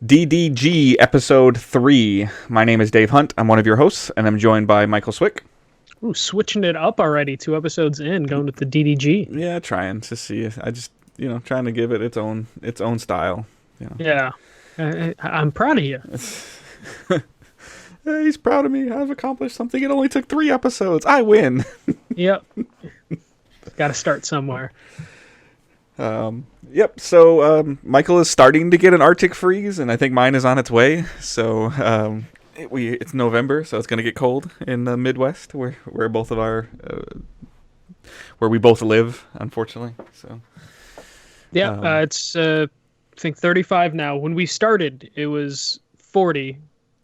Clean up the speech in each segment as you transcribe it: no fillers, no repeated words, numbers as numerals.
DDG Episode 3. My name is Dave Hunt. I'm one of your hosts, and I'm joined by Michael Swick. Ooh, switching it up already. 2 episodes in, going with the DDG. Yeah, trying to see. I just, trying to give it its own style. Yeah, I'm proud of you. He's proud of me. I've accomplished something. It only took 3 episodes. I win. Yep. Got to start somewhere. Yep. So Michael is starting to get an Arctic freeze, and I think mine is on its way. So it's November, so it's going to get cold in the Midwest, where both of our where we both live, unfortunately. So Yeah, it's I think 35 now. When we started, it was 40.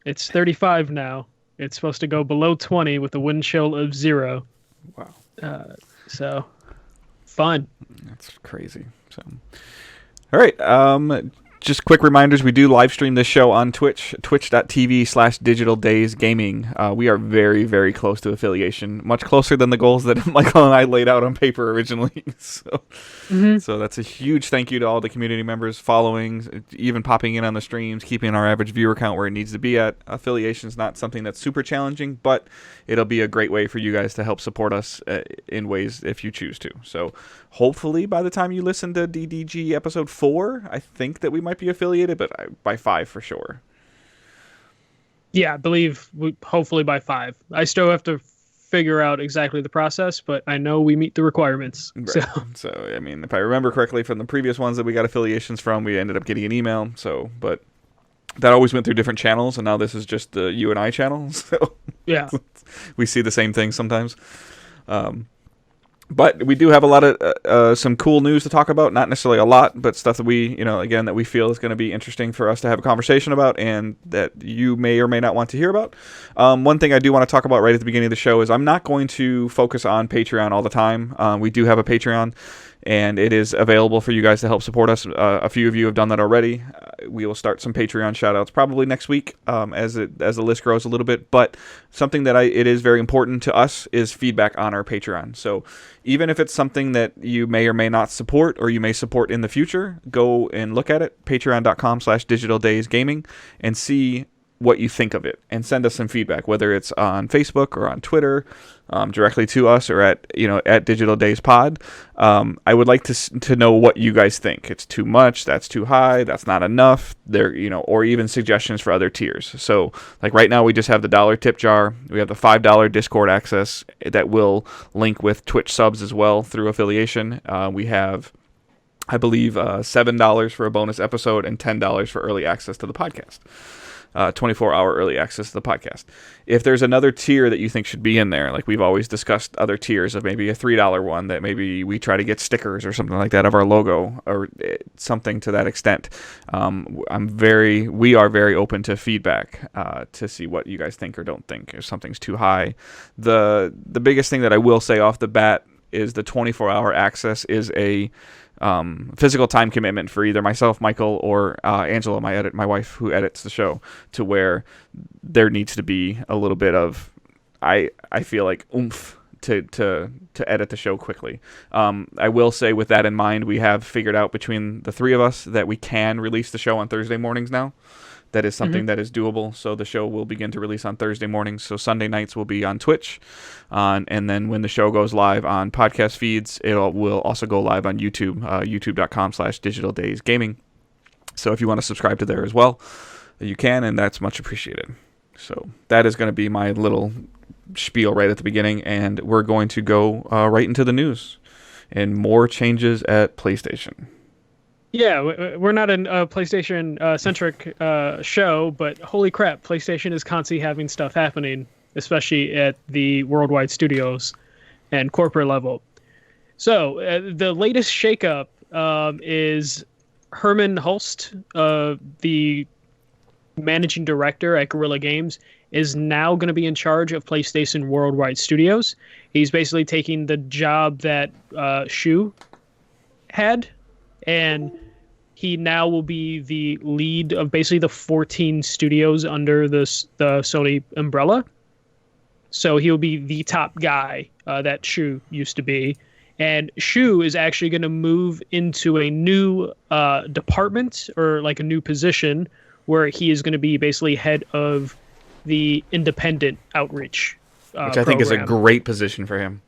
It's 35 now. It's supposed to go below 20 with a wind chill of 0. Wow. So fun. That's crazy. So, all right. Just quick reminders. We do live stream this show on Twitch, twitch.tv/digitaldaysgaming. We are very, very close to affiliation, much closer than the goals that Michael and I laid out on paper originally. So that's a huge thank you to all the community members following, even popping in on the streams, keeping our average viewer count where it needs to be at. Affiliation is not something that's super challenging, but it'll be a great way for you guys to help support us in ways if you choose to. So hopefully by the time you listen to DDG episode 4, I think that we might be affiliated, but by 5 for sure. Yeah, I believe hopefully by 5. I still have to figure out exactly the process, but I know we meet the requirements. Right. So I mean, if I remember correctly from the previous ones that we got affiliations from, we ended up getting an email. So, but that always went through different channels, and now this is just the you and I channel. So Yeah. we see the same thing sometimes. But we do have a lot of some cool news to talk about. Not necessarily a lot, but stuff that we, again, that we feel is going to be interesting for us to have a conversation about and that you may or may not want to hear about. One thing I do want to talk about right at the beginning of the show is I'm not going to focus on Patreon all the time. We do have a Patreon, and it is available for you guys to help support us. A few of you have done that already. We will start some Patreon shout-outs probably next week as the list grows a little bit. But something that it is very important to us is feedback on our Patreon. So even if it's something that you may or may not support or you may support in the future, go and look at it, patreon.com/digitaldaysgaming, and see what you think of it and send us some feedback, whether it's on Facebook or on Twitter, directly to us or at Digital Days Pod. I would like to know what you guys think. It's too much, that's too high, that's not enough, or even suggestions for other tiers. So like right now we just have the $1 tip jar. We have the $5 Discord access that will link with Twitch subs as well through affiliation. We have, I believe, $7 for a bonus episode and $10 for early access to the podcast. 24-hour early access to the podcast. If there's another tier that you think should be in there, like we've always discussed other tiers of maybe a $3 one that maybe we try to get stickers or something like that of our logo or something to that extent. We are very open to feedback to see what you guys think or don't think. If something's too high, the biggest thing that I will say off the bat is the 24-hour access is a physical time commitment for either myself, Michael, or Angela, my wife, who edits the show, to where there needs to be a little bit of, I feel like, oomph to edit the show quickly. I will say, with that in mind, we have figured out between the 3 of us that we can release the show on Thursday mornings now. That is something that is doable. So the show will begin to release on Thursday mornings. So Sunday nights will be on Twitch. And then when the show goes live on podcast feeds, will also go live on YouTube, youtube.com/digitaldaysgaming. So if you want to subscribe to there as well, you can, and that's much appreciated. So that is going to be my little spiel right at the beginning. And we're going to go right into the news and more changes at PlayStation. Yeah, we're not a PlayStation-centric show, but holy crap, PlayStation is constantly having stuff happening, especially at the worldwide studios and corporate level. So the latest shakeup is Herman Hulst, the managing director at Guerrilla Games, is now going to be in charge of PlayStation Worldwide Studios. He's basically taking the job that Shu had, and he now will be the lead of basically the 14 studios under the Sony umbrella. So he'll be the top guy that Shu used to be. And Shu is actually going to move into a new department, or like a new position, where he is going to be basically head of the independent outreach, which I think is a program. great position for him.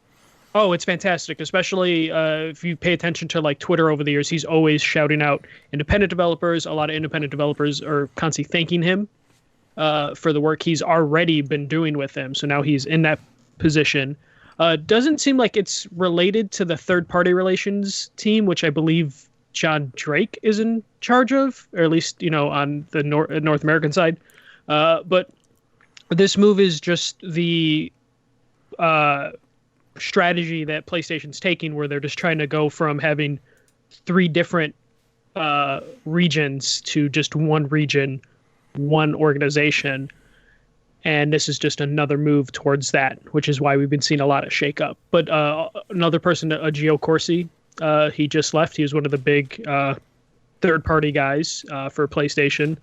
Oh, it's fantastic, especially if you pay attention to like Twitter over the years. He's always shouting out independent developers. A lot of independent developers are constantly thanking him for the work he's already been doing with them. So now he's in that position. Doesn't seem like it's related to the third-party relations team, which I believe John Drake is in charge of, or at least on the North American side. But this move is just the strategy that PlayStation's taking, where they're just trying to go from having 3 different regions to just one region, one organization. And this is just another move towards that, which is why we've been seeing a lot of shakeup. But another person, Gio Corsi, he just left. He was one of the big third-party guys for PlayStation,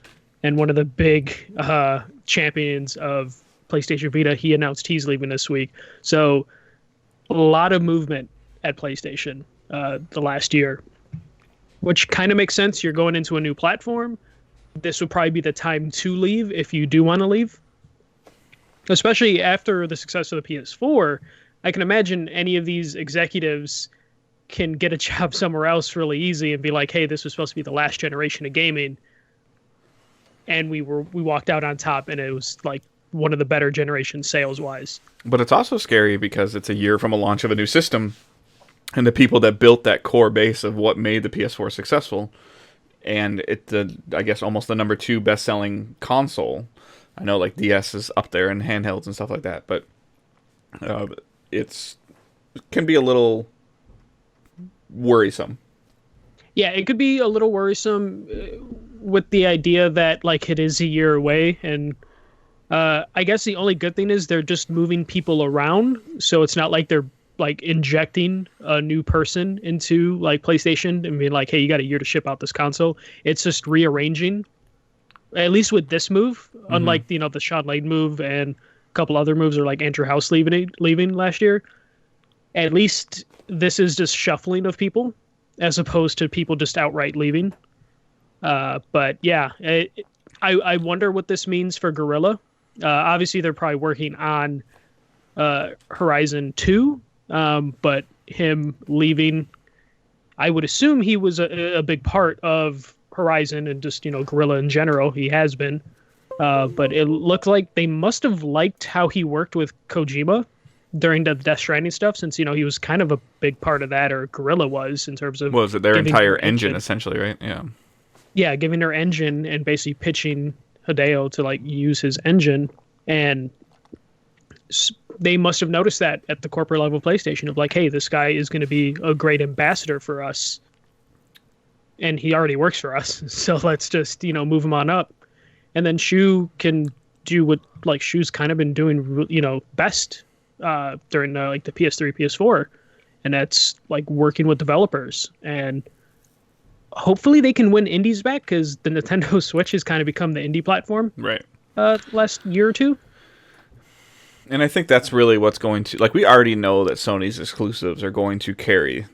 and one of the big champions of PlayStation Vita. He announced he's leaving this week. So a lot of movement at PlayStation the last year, which kind of makes sense. You're going into a new platform. This would probably be the time to leave if you do want to leave. Especially after the success of the PS4, I can imagine any of these executives can get a job somewhere else really easy and be like, hey, this was supposed to be the last generation of gaming. And we walked out on top, and it was like one of the better generations sales-wise. But it's also scary because it's a year from a launch of a new system, and the people that built that core base of what made the PS4 successful, and it's, I guess, almost the number 2 best-selling console. I know, like, DS is up there in handhelds and stuff like that, but it can be a little worrisome. Yeah, it could be a little worrisome with the idea that, like, it is a year away, and I guess the only good thing is they're just moving people around, so it's not like they're, like, injecting a new person into, like, PlayStation and being like, hey, you got a year to ship out this console. It's just rearranging. At least with this move, unlike the Shawn Layden move and a couple other moves, or like Andrew House leaving last year. At least this is just shuffling of people, as opposed to people just outright leaving. But yeah, I wonder what this means for Guerrilla. Obviously, they're probably working on Horizon 2, but him leaving, I would assume he was a big part of Horizon and just Guerrilla in general. He has been, but it looked like they must have liked how he worked with Kojima during the Death Stranding stuff, since he was kind of a big part of that, or Guerrilla was, in terms of their entire engine essentially, right? Yeah, giving their engine and basically pitching Hideo to like use his engine, and they must have noticed that at the corporate level of PlayStation, of like, hey, this guy is going to be a great ambassador for us. And he already works for us, so let's just move him on up, and then Shu can do what like Shu's kind of been doing best during like the PS3, PS4, and that's like working with developers, and hopefully they can win indies back, because the Nintendo Switch has kind of become the indie platform Right. Last year or two. And I think that's really what's going to, like, we already know that Sony's exclusives are going to carry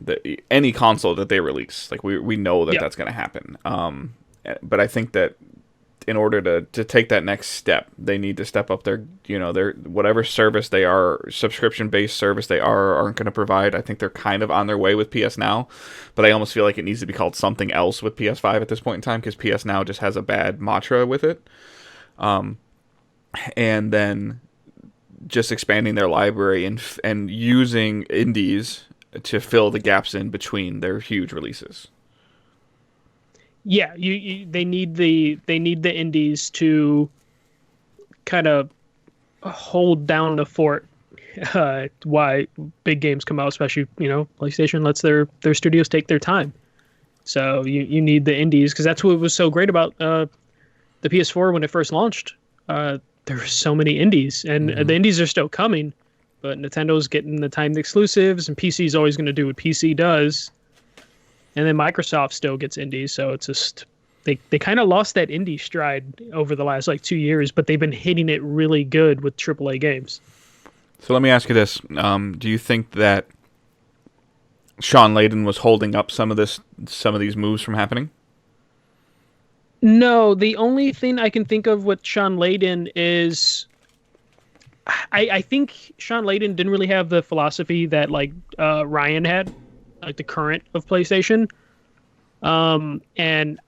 any console that they release. Like, we know that that's going to happen. But I think that in order to take that next step, they need to step up their whatever service they are, subscription-based service they aren't going to provide. I think they're kind of on their way with PS Now, but I almost feel like it needs to be called something else with PS5 at this point in time, because PS Now just has a bad mantra with it. And then just expanding their library and using indies to fill the gaps in between their huge releases. Yeah, they need the indies to kind of hold down the fort. Why big games come out, especially PlayStation lets their studios take their time. So you need the indies, because that's what was so great about the PS4 when it first launched. There were so many indies, and the indies are still coming, but Nintendo's getting the timed exclusives, and PC is always going to do what PC does. And then Microsoft still gets indies, so it's just they kind of lost that indie stride over the last like 2 years, but they've been hitting it really good with AAA games. So let me ask you this: do you think that Shawn Layden was holding up some of these moves from happening? No, the only thing I can think of with Sean Layden is I think Sean Layden didn't really have the philosophy that like Ryan had, like the current of PlayStation. And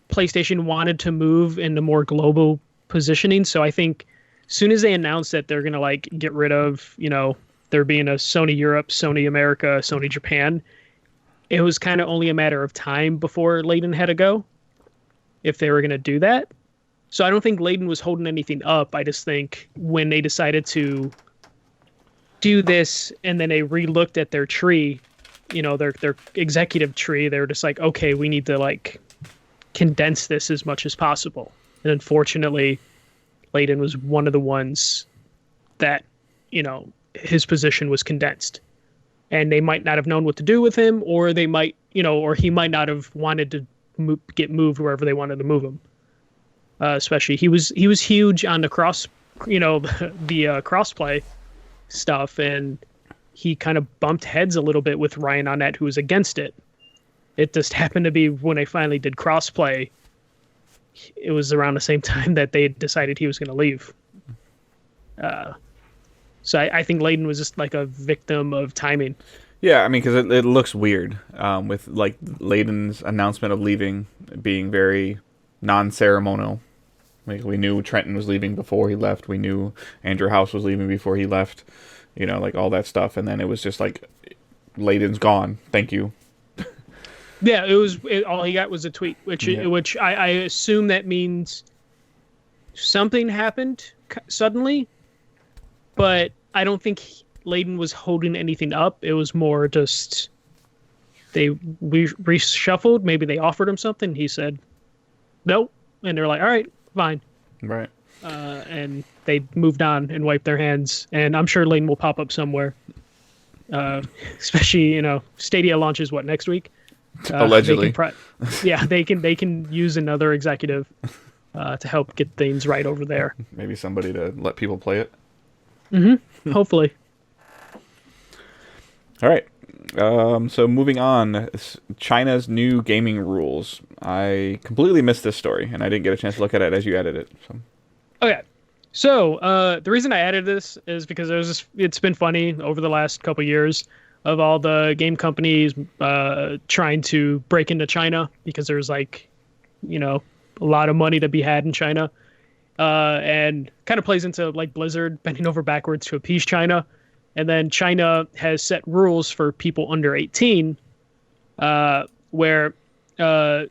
PlayStation wanted to move into more global positioning. So I think as soon as they announced that they're gonna like get rid of, there being a Sony Europe, Sony America, Sony Japan, it was kind of only a matter of time before Layden had to go if they were gonna do that. So I don't think Layden was holding anything up. I just think when they decided to do this and then they re-looked at their tree, their executive tree, they were just like, okay, we need to like condense this as much as possible. And unfortunately, Layden was one of the ones that, his position was condensed. And they might not have known what to do with him, or they might, or he might not have wanted to get moved wherever they wanted to move him. Especially he was huge on the cross, the crossplay stuff, and he kind of bumped heads a little bit with Ryan Onnet, who was against it. It just happened to be when they finally did crossplay, it was around the same time that they decided he was going to leave. So I think Layden was just like a victim of timing. Yeah, I mean, because it looks weird with like Layden's announcement of leaving being very non-ceremonial. Like we knew Trenton was leaving before he left. We knew Andrew House was leaving before he left. Like all that stuff, and then it was just like Layden's gone. Thank you. Yeah, all he got was a tweet, which I assume that means something happened suddenly, but I don't think Layden was holding anything up. It was more just they reshuffled. Maybe they offered him something. He said no, and they're like, all right, fine. Right. And they moved on and wiped their hands. And I'm sure Layden will pop up somewhere. Especially, Stadia launches next week? Allegedly. They can use another executive to help get things right over there. Maybe somebody to let people play it. Mm-hmm. Hopefully. All right. So moving on, China's new gaming rules. I completely missed this story, and I didn't get a chance to look at it as you added it. So. Okay. So the reason I added this is because it's been funny over the last couple years of all the game companies trying to break into China because there's a lot of money to be had in China. And kind of plays into like Blizzard bending over backwards to appease China. And then China has set rules for people under 18 where I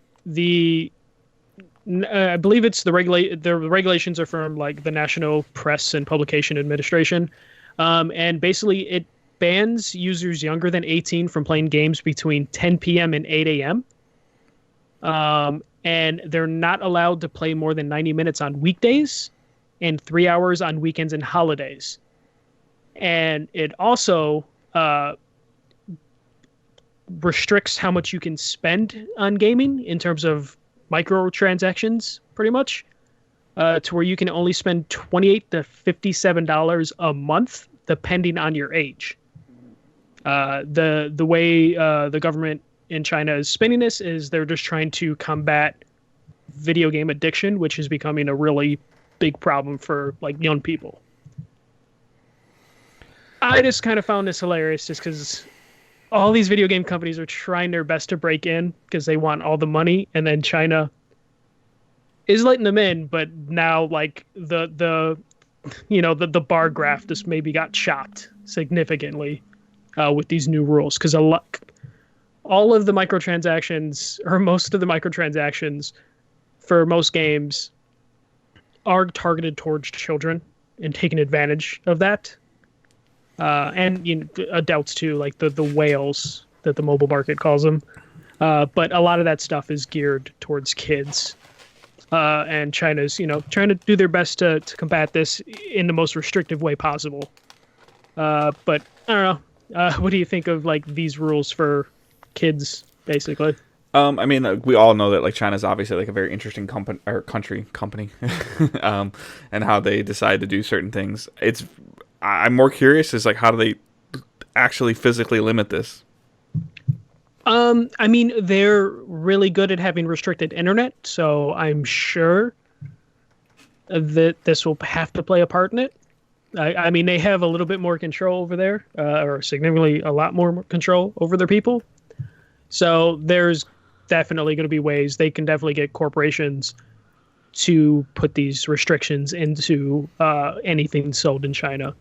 believe it's the regulations are from like the National Press and Publication Administration. And basically it bans users younger than 18 from playing games between 10 p.m. and 8 a.m. And they're not allowed to play more than 90 minutes on weekdays and 3 hours on weekends and holidays. And it also restricts how much you can spend on gaming in terms of microtransactions, pretty much, to where you can only spend $28 to $57 a month, depending on your age. The way the government in China is spinning this is they're just trying to combat video game addiction, which is becoming a really big problem for like young people. I just kind of found this hilarious just because all these video game companies are trying their best to break in because they want all the money, and then China is letting them in, but now like the bar graph just maybe got chopped significantly with these new rules because all of the microtransactions or most of the microtransactions for most games are targeted towards children and taking advantage of that. And adults too, like the whales that the mobile market calls them. But a lot of that stuff is geared towards kids. And China's, trying to do their best to combat this in the most restrictive way possible. But I don't know. What do you think of like these rules for kids, basically? I mean, we all know that like China's obviously like a very interesting company, and how they decide to do certain things. I'm more curious is like how do they actually physically limit this? I mean, they're really good at having restricted internet, so I'm sure that this will have to play a part in it. I mean, they have a little bit more control over there, or significantly a lot more control over their people. So there's definitely going to be ways they can definitely get corporations to put these restrictions into anything sold in China.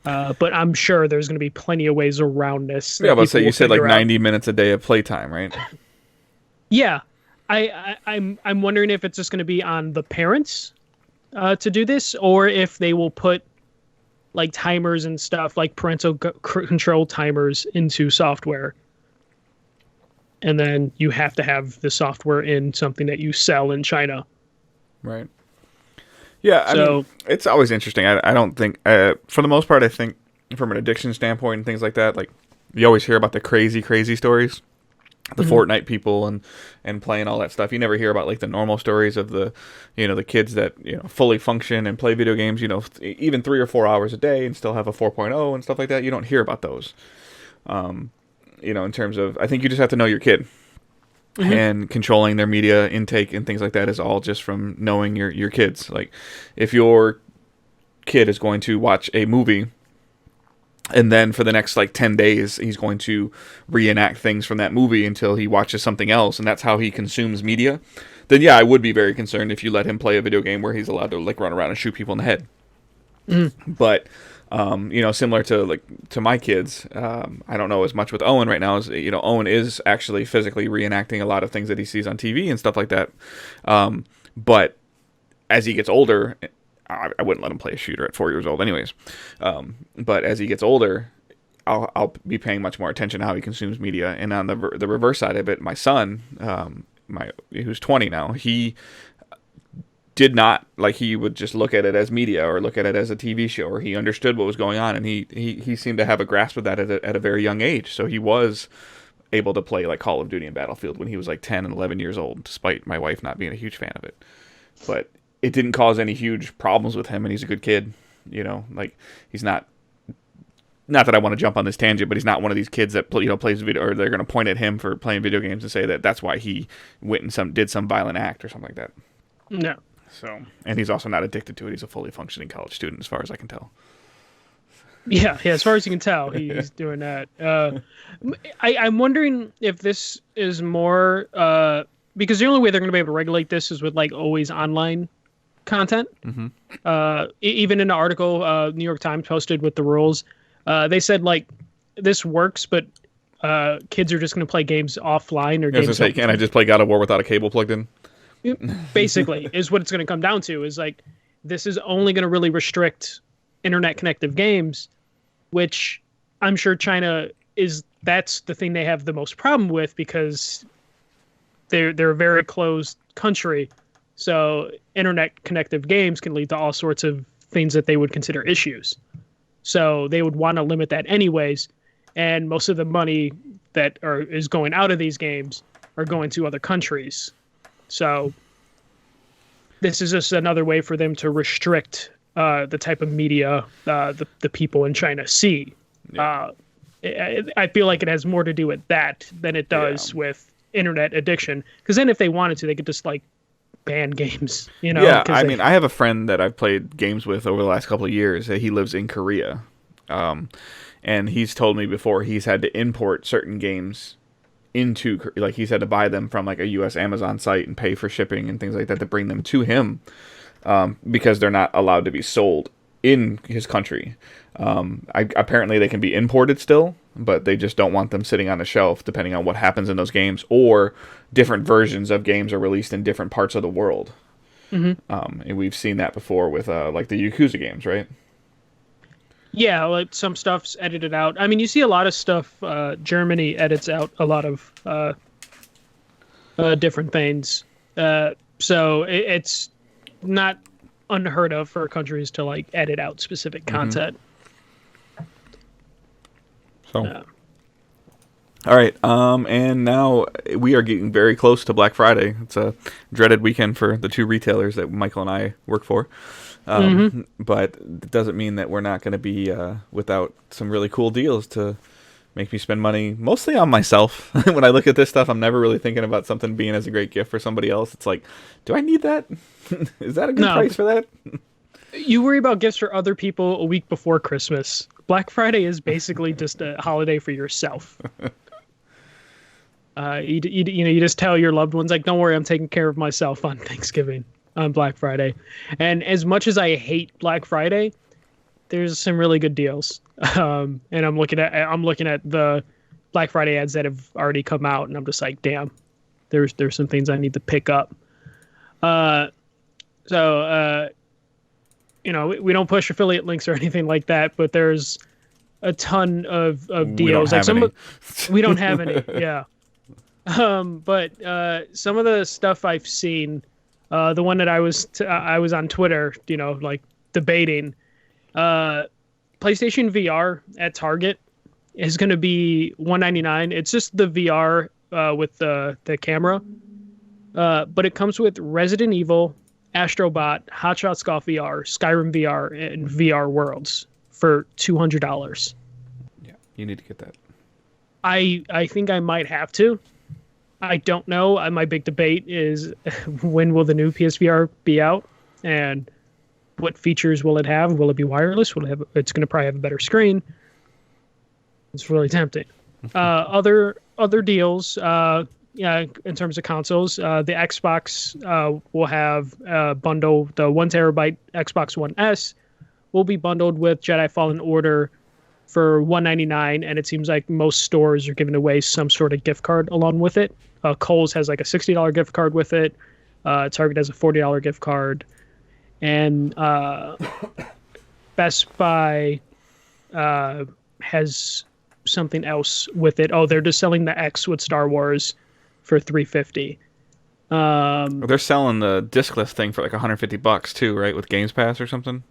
But I'm sure there's going to be plenty of ways around this. Yeah, but say you said like figure out. 90 minutes a day of playtime, right? Yeah, I'm wondering if it's just going to be on the parents to do this, or if they will put like timers and stuff, like parental control timers into software, and then you have to have the software in something that you sell in China. Right. Yeah, I mean, it's always interesting. I don't think, for the most part, I think from an addiction standpoint and things like that, like you always hear about the crazy stories, the Fortnite people and playing all that stuff. You never hear about like the normal stories of the, the kids that, fully function and play video games, even 3 or 4 hours a day and still have a 4.0 and stuff like that. You don't hear about those. In terms of, I think you just have to know your kid. And controlling their media intake and things like that is all just from knowing your kids. Like, if your kid is going to watch a movie and then for the next like 10 days he's going to reenact things from that movie until he watches something else, and that's how he consumes media, then yeah, I would be very concerned if you let him play a video game where he's allowed to like run around and shoot people in the head. But similar to my kids, I don't know as much with Owen right now. As Owen is actually physically reenacting a lot of things that he sees on TV and stuff like that. But as he gets older, I wouldn't let him play a shooter at 4 years old, anyways. But as he gets older, I'll be paying much more attention to how he consumes media. And on the reverse side of it, my son, who's 20 now, he did not, like, he would just look at it as media or look at it as a TV show, or he understood what was going on, and he seemed to have a grasp of that at a very young age. So he was able to play like Call of Duty and Battlefield when he was like 10 and 11 years old, despite my wife not being a huge fan of it. But it didn't cause any huge problems with him, and he's a good kid. Like, he's not that I want to jump on this tangent, but he's not one of these kids that plays video, or they're going to point at him for playing video games and say that that's why he went and did some violent act or something like that. No. So, and he's also not addicted to it. He's a fully functioning college student, as far as I can tell. Yeah. As far as you can tell, he's doing that. I'm wondering if this is more because the only way they're going to be able to regulate this is with like always online content. Even in an article New York Times posted with the rules, they said like this works, but kids are just going to play games offline or games. Can I just play God of War without a cable plugged in? Basically, is what it's going to come down to. Is like this is only going to really restrict internet connective games, which I'm sure China that's the thing they have the most problem with, because they're a very closed country. So internet connective games can lead to all sorts of things that they would consider issues. So they would want to limit that anyways. And most of the money that is going out of these games are going to other countries. So this is just another way for them to restrict the type of media the people in China see. Yeah. I feel like it has more to do with that than it does with internet addiction. Because then if they wanted to, they could just like ban games. Yeah, I mean, I have a friend that I've played games with over the last couple of years. He lives in Korea. And he's told me before he's had to import certain games into, like, he's had to buy them from like a U.S. Amazon site and pay for shipping and things like that to bring them to him, because they're not allowed to be sold in his country. Apparently they can be imported still, but they just don't want them sitting on a shelf depending on what happens in those games, or different versions of games are released in different parts of the world. And we've seen that before with like the Yakuza games, right? Yeah, like some stuff's edited out. I mean, you see a lot of stuff. Germany edits out a lot of different things. So it's not unheard of for countries to like edit out specific content. So, all right. And now we are getting very close to Black Friday. It's a dreaded weekend for the two retailers that Michael and I work for. But it doesn't mean that we're not going to be without some really cool deals to make me spend money mostly on myself. When I look at this stuff, I'm never really thinking about something being as a great gift for somebody else. It's like, do I need that? Is that a good price for that? You worry about gifts for other people a week before Christmas. Black Friday is basically just a holiday for yourself. You just tell your loved ones, like, don't worry, I'm taking care of myself on Thanksgiving, on Black Friday. And as much as I hate Black Friday, there's some really good deals. And I'm looking at the Black Friday ads that have already come out, and I'm just like, damn, there's some things I need to pick up. We don't push affiliate links or anything like that, but there's a ton of deals. We don't have any. Yeah. But some of the stuff I've seen, the one that I was on Twitter, debating, PlayStation VR at Target is going to be $199. It's just the VR with the camera, but it comes with Resident Evil, Astrobot, Hot Shots Golf VR, Skyrim VR, and VR Worlds for $200. Yeah, you need to get that. I think I might have to. I don't know. My big debate is when will the new PSVR be out, and what features will it have? Will it be wireless? It's going to probably have a better screen. It's really tempting. Other deals, in terms of consoles, the Xbox will have a bundle. The 1 terabyte Xbox One S will be bundled with Jedi Fallen Order for $199, and it seems like most stores are giving away some sort of gift card along with it. Kohl's has like a $60 gift card with it. Target has a $40 gift card, and Best Buy has something else with it. Oh, they're just selling the X with Star Wars for $350. They're selling the discless thing for like $150 too, right? With Games Pass or something.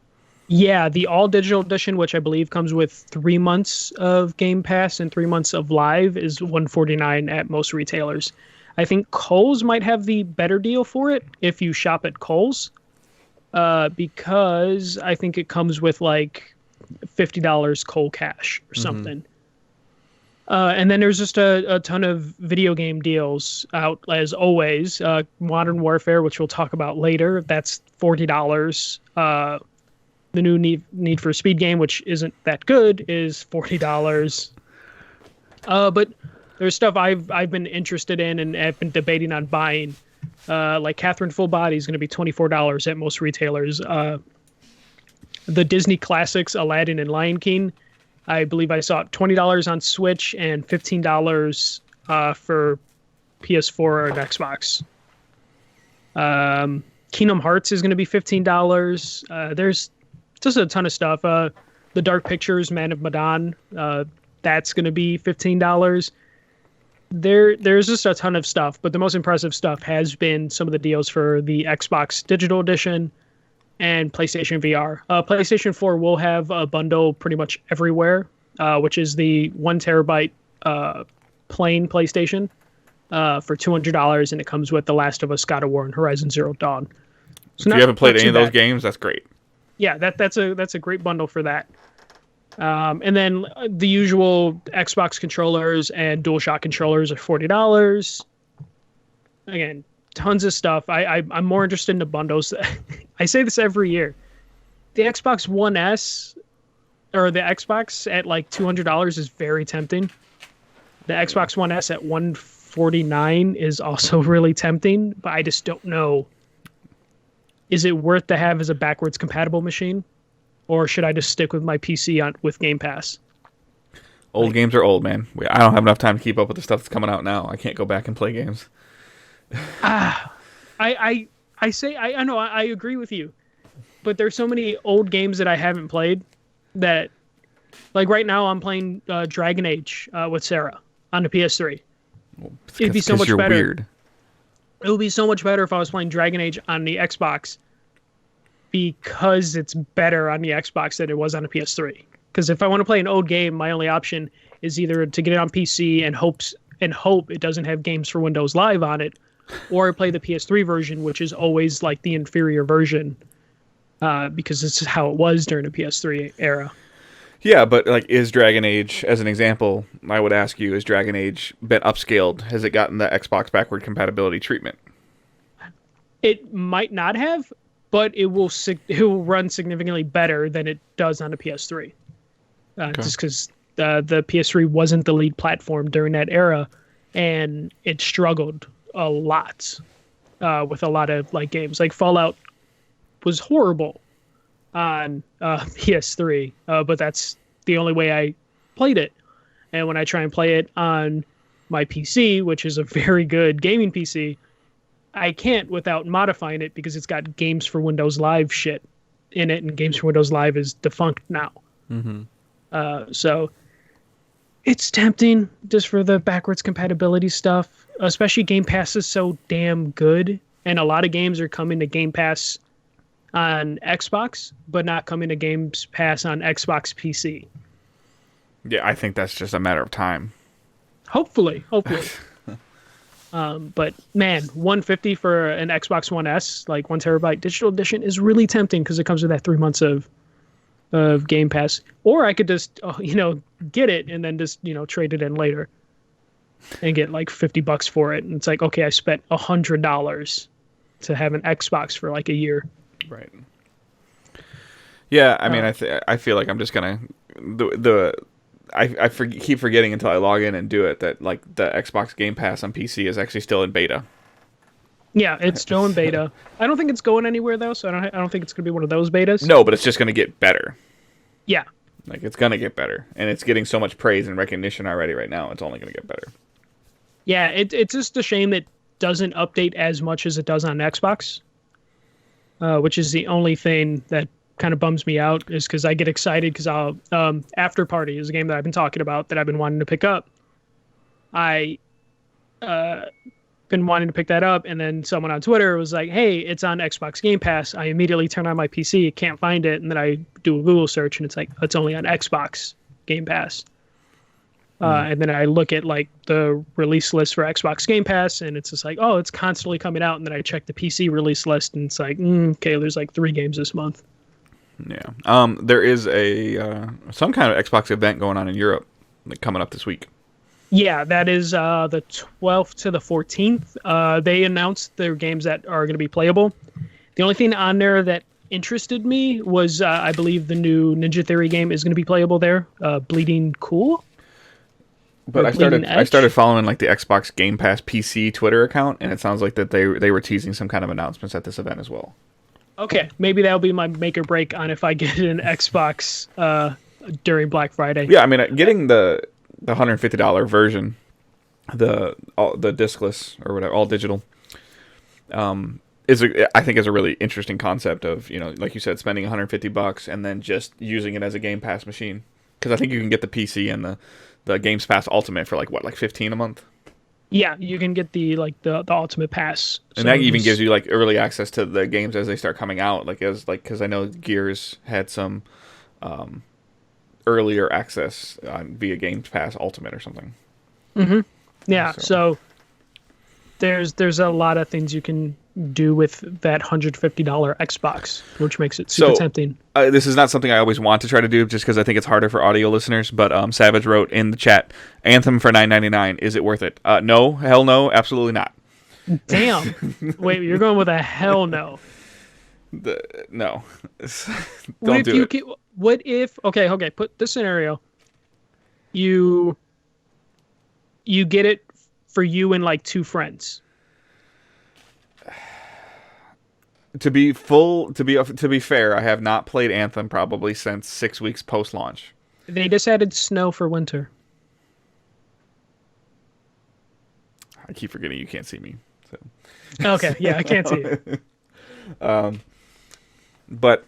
Yeah, the all digital edition, which I believe comes with 3 months of Game Pass and 3 months of Live, is $149 at most retailers. I think Kohl's might have the better deal for it if you shop at Kohl's, because I think it comes with like $50 Kohl cash or something. And then there's just a ton of video game deals out, as always. Modern Warfare, which we'll talk about later, that's $40. The new Need for Speed game, which isn't that good, is $40. But there's stuff I've been interested in and have been debating on buying. Like Catherine Full Body is going to be $24 at most retailers. The Disney classics, Aladdin and Lion King, I believe I saw it $20 on Switch and $15 for PS4 and Xbox. Kingdom Hearts is going to be $15. There's just a ton of stuff. The Dark Pictures, Man of Medan, that's going to be $15. There's just a ton of stuff, but the most impressive stuff has been some of the deals for the Xbox Digital Edition and PlayStation VR. PlayStation 4 will have a bundle pretty much everywhere, which is the 1 terabyte plain PlayStation for $200, and it comes with The Last of Us, God of War, and Horizon Zero Dawn. So if you haven't played any of those games, that's great. Yeah, that's a great bundle for that. And then the usual Xbox controllers and DualShock controllers are $40. Again, tons of stuff. I'm more interested in the bundles. I say this every year. The Xbox One S or the Xbox at like $200 is very tempting. The Xbox One S at $149 is also really tempting, but I just don't know. Is it worth to have as a backwards compatible machine, or should I just stick with my PC with Game Pass? Old games are old, man. I don't have enough time to keep up with the stuff that's coming out now. I can't go back and play games. I know I agree with you, but there's so many old games that I haven't played that, like right now I'm playing Dragon Age with Sarah on the PS3. Well, it'd be so much better. Weird. It would be so much better if I was playing Dragon Age on the Xbox, because it's better on the Xbox than it was on the PS3. Because if I want to play an old game, my only option is either to get it on PC and hope it doesn't have games for Windows Live on it, or play the PS3 version, which is always like the inferior version, because this is how it was during the PS3 era. Yeah, but like, is Dragon Age, as an example, I would ask you, is Dragon Age been upscaled? Has it gotten the Xbox backward compatibility treatment? It might not have, but it will run significantly better than it does on a PS3. Okay. Just because the PS3 wasn't the lead platform during that era, and it struggled a lot with a lot of like games. Like Fallout was horrible on PS3, but that's the only way I played it. And when I try and play it on my PC, which is a very good gaming PC, I can't without modifying it because it's got Games for Windows Live shit in it, and Games for Windows Live is defunct now. Mm-hmm. So it's tempting just for the backwards compatibility stuff, especially Game Pass is so damn good. And a lot of games are coming to Game Pass on Xbox, but not coming to Game Pass on Xbox PC. Yeah, I think that's just a matter of time. Hopefully. But man, 150 for an Xbox One S, like 1 TB digital edition, is really tempting because it comes with that 3 months of Game Pass. Or I could just, get it and then just, trade it in later and get like $50 for it. And it's like, okay, I spent $100 to have an Xbox for like a year. Right. Yeah, I mean, I feel like I'm just gonna keep forgetting until I log in and do it that like the Xbox Game Pass on PC is actually still in beta. Yeah, it's still in beta. I don't think it's going anywhere though, so I don't think it's gonna be one of those betas. No, but it's just gonna get better. Yeah. Like it's gonna get better, and it's getting so much praise and recognition already. Right now, it's only gonna get better. Yeah, it's just a shame that it doesn't update as much as it does on Xbox, which is the only thing that kind of bums me out. Is because I get excited because I'll After Party is a game that I've been talking about that I've been wanting to pick up. I been wanting to pick that up, and then someone on Twitter was like, "Hey, it's on Xbox Game Pass." I immediately turn on my PC, can't find it, and then I do a Google search, and it's like it's only on Xbox Game Pass. And then I look at like the release list for Xbox Game Pass, and it's just like, oh, it's constantly coming out. And then I check the PC release list, and it's like, okay, there's like 3 games this month. Yeah. There is a some kind of Xbox event going on in Europe, like coming up this week. Yeah, that is the 12th to the 14th. They announced their games that are going to be playable. The only thing on there that interested me was, I believe, the new Ninja Theory game is going to be playable there. Bleeding Cool. But I started following like the Xbox Game Pass PC Twitter account, and it sounds like that they were teasing some kind of announcements at this event as well. Okay, maybe that'll be my make or break on if I get an Xbox during Black Friday. Yeah, I mean, getting the $150 version, the discless or whatever, all digital, I think is a really interesting concept of, like you said, spending $150 and then just using it as a Game Pass machine. Because I think you can get the PC and the Games Pass Ultimate for like $15 a month. Yeah, you can get the Ultimate Pass, and that even gives you like early access to the games as they start coming out. Because I know Gears had some earlier access via Games Pass Ultimate or something. Mm-hmm. Yeah, so there's a lot of things you can do with that $150 Xbox, which makes it super tempting. This is not something I always want to try to do, just because I think it's harder for audio listeners. But Savage wrote in the chat, "Anthem for $9.99. Is it worth it?" No, hell no, absolutely not. Damn. Wait, you're going with a hell no. No. Don't do it. What if? Okay. Put the scenario. You get it for you and like 2 friends. To be fair, I have not played Anthem probably since 6 weeks post-launch. They just added snow for winter. I keep forgetting you can't see me. So. Okay, yeah, I can't see you. But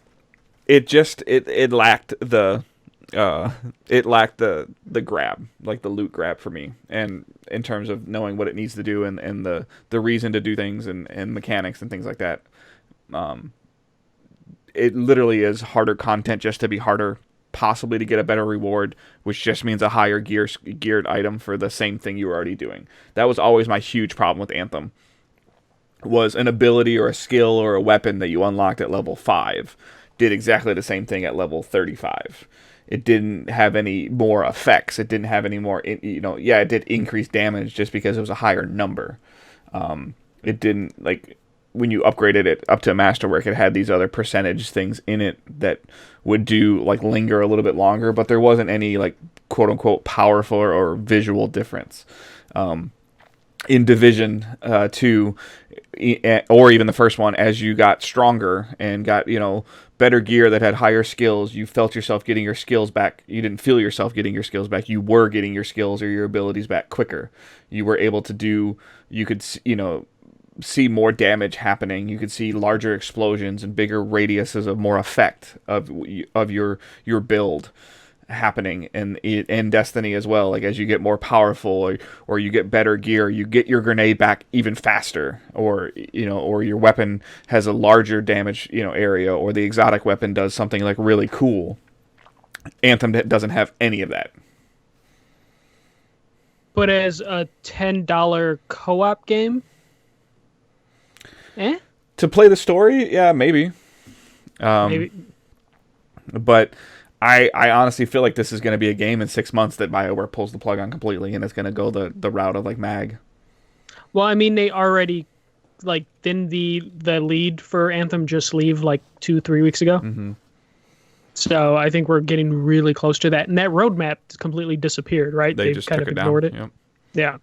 it lacked the grab, like the loot grab for me, and in terms of knowing what it needs to do and the reason to do things and mechanics and things like that. It literally is harder content just to be harder, possibly to get a better reward, which just means a higher geared item for the same thing you were already doing. That was always my huge problem with Anthem, was an ability or a skill or a weapon that you unlocked at level 5 did exactly the same thing at level 35. it didn't have any more effects. It didn't have any more, yeah, it did increase damage just because it was a higher number. It didn't, like, when you upgraded it up to Masterwork, it had these other percentage things in it that would do, like, linger a little bit longer, but there wasn't any, like, quote unquote powerful or visual difference. In Division 2, or even the first one, as you got stronger and got, better gear that had higher skills, you felt yourself getting your skills back. You didn't feel yourself getting your skills back. You were getting your skills or your abilities back quicker. You were able to you could, see more damage happening. You could see larger explosions and bigger radiuses of more effect of your build happening in Destiny as well. Like, as you get more powerful or you get better gear, you get your grenade back even faster, or your weapon has a larger damage area, or the exotic weapon does something like really cool. Anthem doesn't have any of that. But as a $10 co-op game, to play the story, yeah, maybe. Maybe. But I honestly feel like this is going to be a game in 6 months that BioWare pulls the plug on completely, and it's going to go the route of, like, MAG. Well, I mean, they already, like, didn't the lead for Anthem just leave, like, 2-3 weeks ago? Mm-hmm. So I think we're getting really close to that. And that roadmap completely disappeared, right? They just kind took of it ignored down. it. Yep. Yeah.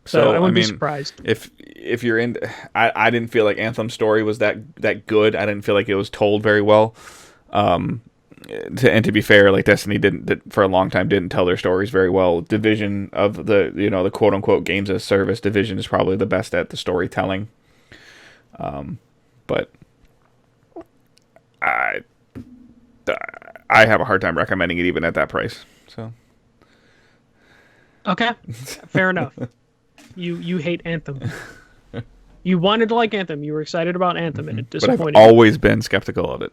So I wouldn't be surprised. If you're in, I didn't feel like Anthem's story was that good. I didn't feel like it was told very well. And to be fair, like, Destiny didn't for a long time didn't tell their stories very well. Division of the quote unquote games as service, Division is probably the best at the storytelling. But I have a hard time recommending it even at that price. So okay, fair enough. You hate Anthem. You wanted to like Anthem. You were excited about Anthem, and it disappointed. But I've always been skeptical of it.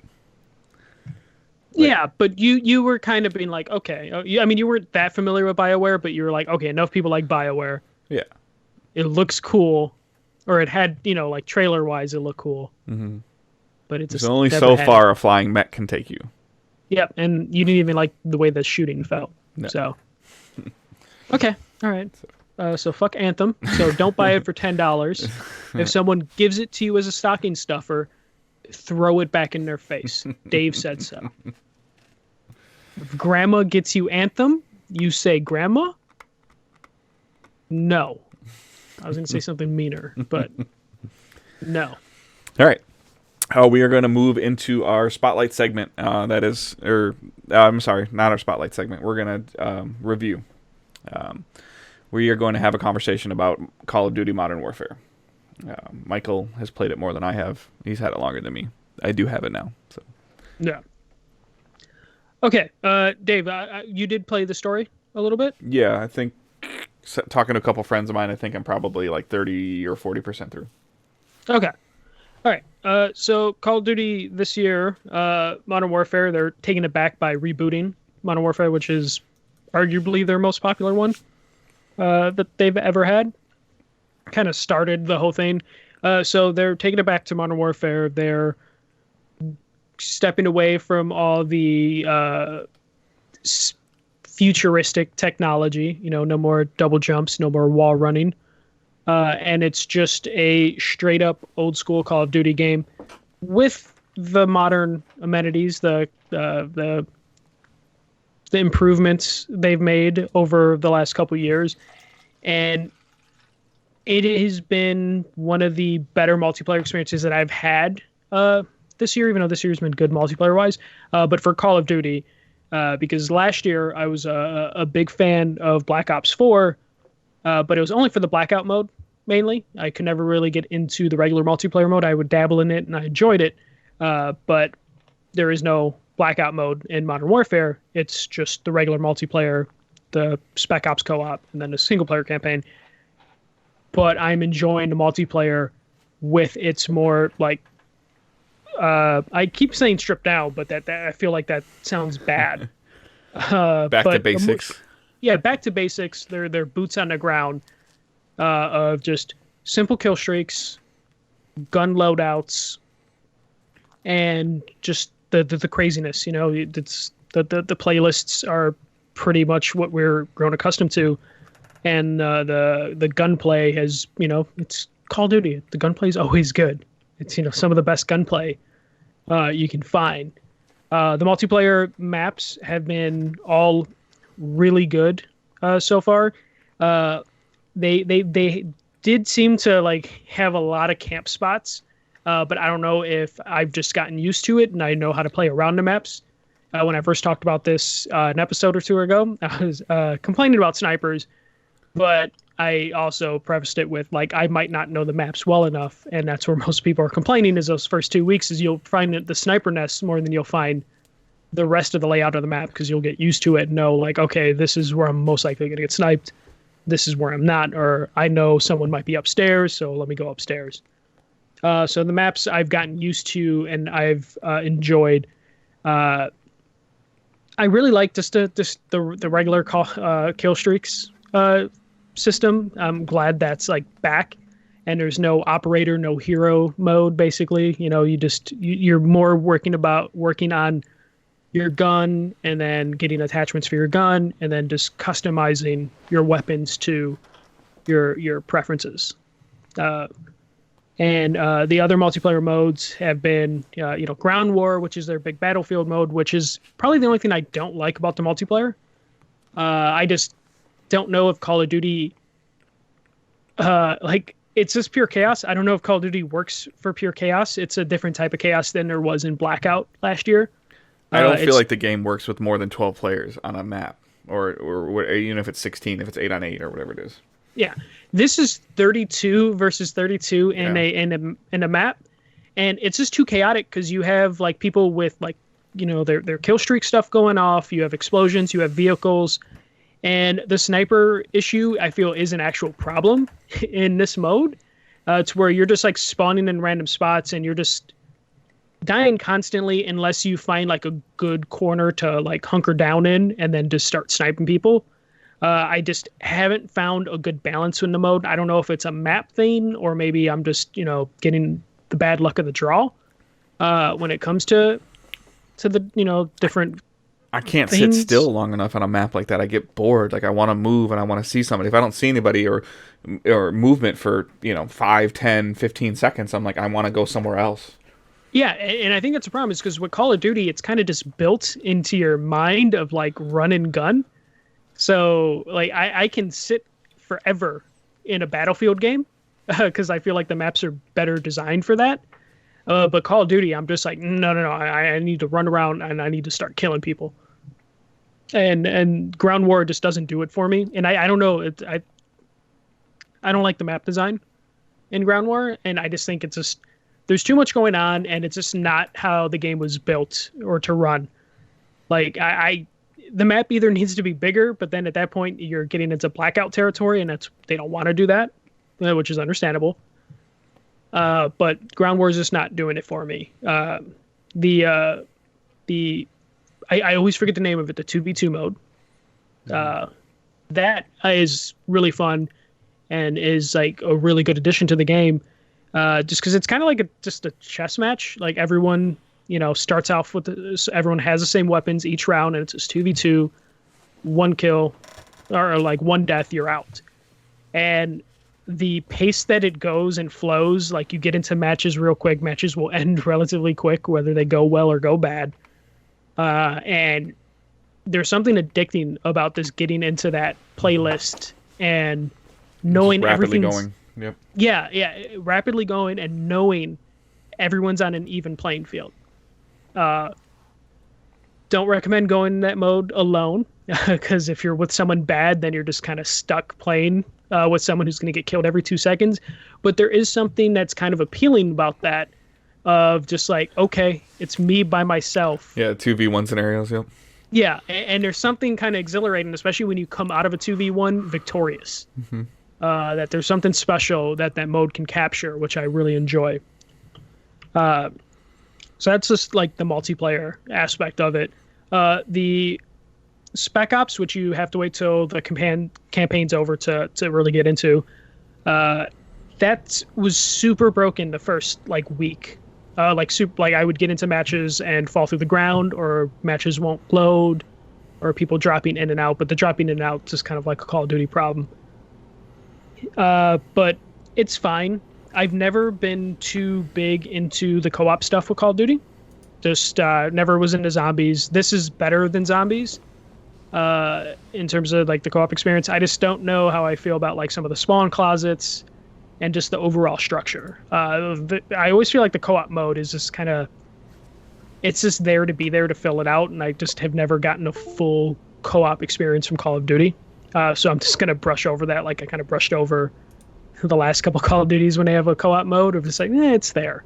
Yeah, but you were kind of being like, okay. I mean, you weren't that familiar with BioWare, but you were like, okay, enough people like BioWare. Yeah. It looks cool. Or it had, like, trailer-wise, it looked cool. Mm-hmm. But it's only so far a flying mech can take you. Yep, and you didn't even like the way the shooting felt. No. So. Okay, all right. So fuck Anthem. So don't buy it for $10. If someone gives it to you as a stocking stuffer, throw it back in their face. Dave said so. If grandma gets you Anthem, you say grandma? No. I was going to say something meaner, but no. All right. We are going to move into our spotlight segment. I'm sorry, not our spotlight segment. We're going to review. We are going to have a conversation about Call of Duty Modern Warfare. Michael has played it more than I have. He's had it longer than me. I do have it now. So. Yeah. Okay, Dave, you did play the story a little bit? Yeah, I think, talking to a couple friends of mine, I think I'm probably like 30 or 40% through. Okay. All right. So Call of Duty this year, Modern Warfare, they're taking it back by rebooting Modern Warfare, which is arguably their most popular one that they've ever had. Kind of started the whole thing. So they're taking it back to Modern Warfare. They're stepping away from all the futuristic technology. No more double jumps, no more wall running. And it's just a straight up old school Call of Duty game with the modern amenities, the improvements they've made over the last couple of years. And it has been one of the better multiplayer experiences that I've had this year, even though this year's been good multiplayer wise. But for Call of Duty, because last year I was a big fan of Black Ops 4, but it was only for the Blackout mode. Mainly, I could never really get into the regular multiplayer mode. I would dabble in it and I enjoyed it, but there is no Blackout mode in Modern Warfare. It's just the regular multiplayer, the Spec Ops co-op, and then the single player campaign. But I'm enjoying the multiplayer with its more like I keep saying stripped down, but that I feel like that sounds bad. Back to basics. Back to basics. They're boots on the ground. Of just simple kill streaks, gun loadouts, and just the craziness. It's the playlists are pretty much what we're grown accustomed to, and the gunplay has, it's Call of Duty. The gunplay is always good. It's some of the best gunplay you can find. The multiplayer maps have been all really good so far. They did seem to like have a lot of camp spots, but I don't know if I've just gotten used to it and I know how to play around the maps. When I first talked about this an episode or two ago, I was complaining about snipers, but I also prefaced it with like I might not know the maps well enough, and that's where most people are complaining is those first 2 weeks is you'll find the sniper nests more than you'll find the rest of the layout of the map because you'll get used to it and know like, okay, this is where I'm most likely going to get sniped. This is where I'm not, or I know someone might be upstairs, so let me go upstairs. So the maps I've gotten used to and I've enjoyed. I really like just the regular kill streaks system. I'm glad that's like back, and there's no operator, no hero mode. Basically, you're more working on your gun and then getting attachments for your gun and then just customizing your weapons to your preferences. And the other multiplayer modes have been, Ground War, which is their big battlefield mode, which is probably the only thing I don't like about the multiplayer. I just don't know if Call of Duty, it's just pure chaos. I don't know if Call of Duty works for pure chaos. It's a different type of chaos than there was in Blackout last year. I don't feel like the game works with more than 12 players on a map, or even if it's 16, if it's 8 on 8 or whatever it is. Yeah, this is 32 versus 32 in a map, and it's just too chaotic because you have like people with like their kill streak stuff going off. You have explosions, you have vehicles, and the sniper issue I feel is an actual problem in this mode. It's where you're just like spawning in random spots and you're just dying constantly unless you find like a good corner to like hunker down in and then just start sniping people. I just haven't found a good balance in the mode. I don't know if it's a map thing or maybe I'm just, getting the bad luck of the draw when it comes to the, different I can't things. sit still long enough on a map like that. I get bored. Like I want to move and I want to see somebody. If I don't see anybody or movement for, 5, 10, 15 seconds, I'm like, I want to go somewhere else. Yeah, and I think that's a problem is because with Call of Duty, it's kind of just built into your mind of like run and gun. So like I can sit forever in a Battlefield game because I feel like the maps are better designed for that. But Call of Duty, I'm just like, no, I need to run around and I need to start killing people. And Ground War just doesn't do it for me. And I don't know, I don't like the map design in Ground War, and I just think it's just there's too much going on, and it's just not how the game was built or to run. Like the map either needs to be bigger, but then at that point you're getting into Blackout territory, and they don't want to do that, which is understandable. But Ground War is just not doing it for me. I always forget the name of it. The 2v2 mode. That is really fun, and is like a really good addition to the game. Just because it's kind of like just a chess match. Like everyone, starts off with everyone has the same weapons each round, and it's just 2v2, one kill, or like one death, you're out. And the pace that it goes and flows, like you get into matches real quick. Matches will end relatively quick, whether they go well or go bad. And there's something addicting about this getting into that playlist and knowing rapidly everything's going. Yep. Yeah, rapidly going and knowing everyone's on an even playing field. Don't recommend going in that mode alone because if you're with someone bad, then you're just kind of stuck playing with someone who's going to get killed every 2 seconds. But there is something that's kind of appealing about that of just like, okay, it's me by myself. Yeah, 2v1 scenarios, yep. Yeah, and there's something kind of exhilarating, especially when you come out of a 2v1 victorious. Mm-hmm. That there's something special that mode can capture, which I really enjoy. So that's just like the multiplayer aspect of it. The Spec Ops, which you have to wait till the campaign's over to really get into, that was super broken the first like week. Like I would get into matches and fall through the ground, or matches won't load, or people dropping in and out. But the dropping in and out is kind of like a Call of Duty problem. But it's fine. I've never been too big into the co-op stuff with Call of Duty. Just never was into zombies. This is better than zombies in terms of like the co-op experience. I just don't know how I feel about like some of the spawn closets and just the overall structure. I always feel like the co-op mode is just kind of, it's just there to be there to fill it out, and I just have never gotten a full co-op experience from Call of Duty. So I'm just going to brush over that like I kind of brushed over the last couple Call of Duties when they have a co-op mode of just like, it's there.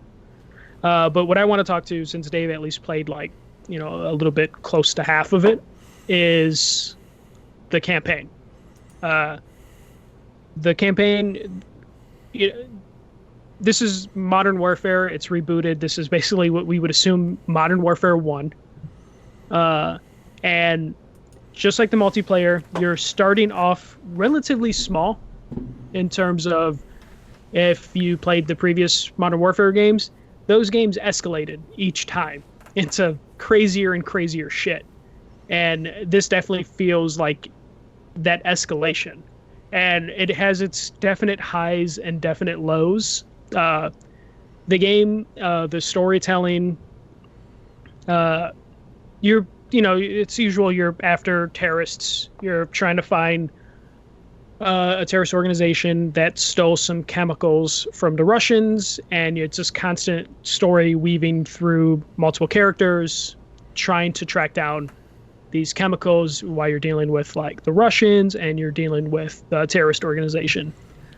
But what I want to talk to, since Dave at least played like, a little bit close to half of it, is the campaign. The campaign, this is Modern Warfare. It's rebooted. This is basically what we would assume Modern Warfare 1. And just like the multiplayer, you're starting off relatively small in terms of if you played the previous Modern Warfare games, those games escalated each time into crazier and crazier shit. And this definitely feels like that escalation. And it has its definite highs and definite lows. The game, the storytelling, it's usual. You're after terrorists. You're trying to find a terrorist organization that stole some chemicals from the Russians, and it's this constant story weaving through multiple characters, trying to track down these chemicals while you're dealing with like the Russians and you're dealing with the terrorist organization.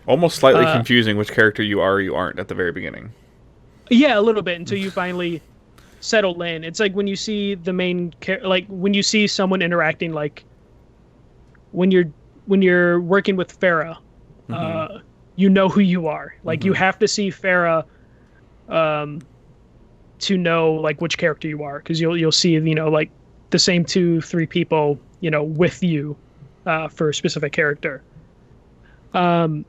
Almost slightly confusing which character you are or you aren't at the very beginning. Yeah, a little bit, until you finally settle in. It's like when you see the main like when you see someone interacting, like when you're working with Farah, you know who you are. Like you have to see Farah to know like which character you are, because you'll see like the same 2-3 people with you for a specific character. I